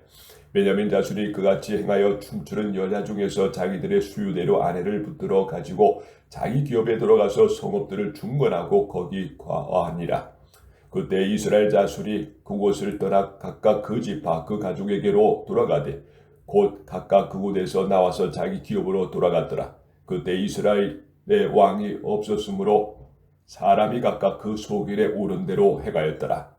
베냐민 자손이 그같이 행하여 춤추는 여자 중에서 자기들의 수요대로 아내를 붙들어 가지고 자기 기업에 들어가서 성읍들을 중건하고 거기 과화하니라. 그때 이스라엘 자손이 그곳을 떠나 각각 그 지파 그 가족에게로 돌아가되 곧 각각 그곳에서 나와서 자기 기업으로 돌아갔더라. 그때 이스라엘의 왕이 없었으므로 사람이 각각 그 소길에 오른 대로 행하였더라.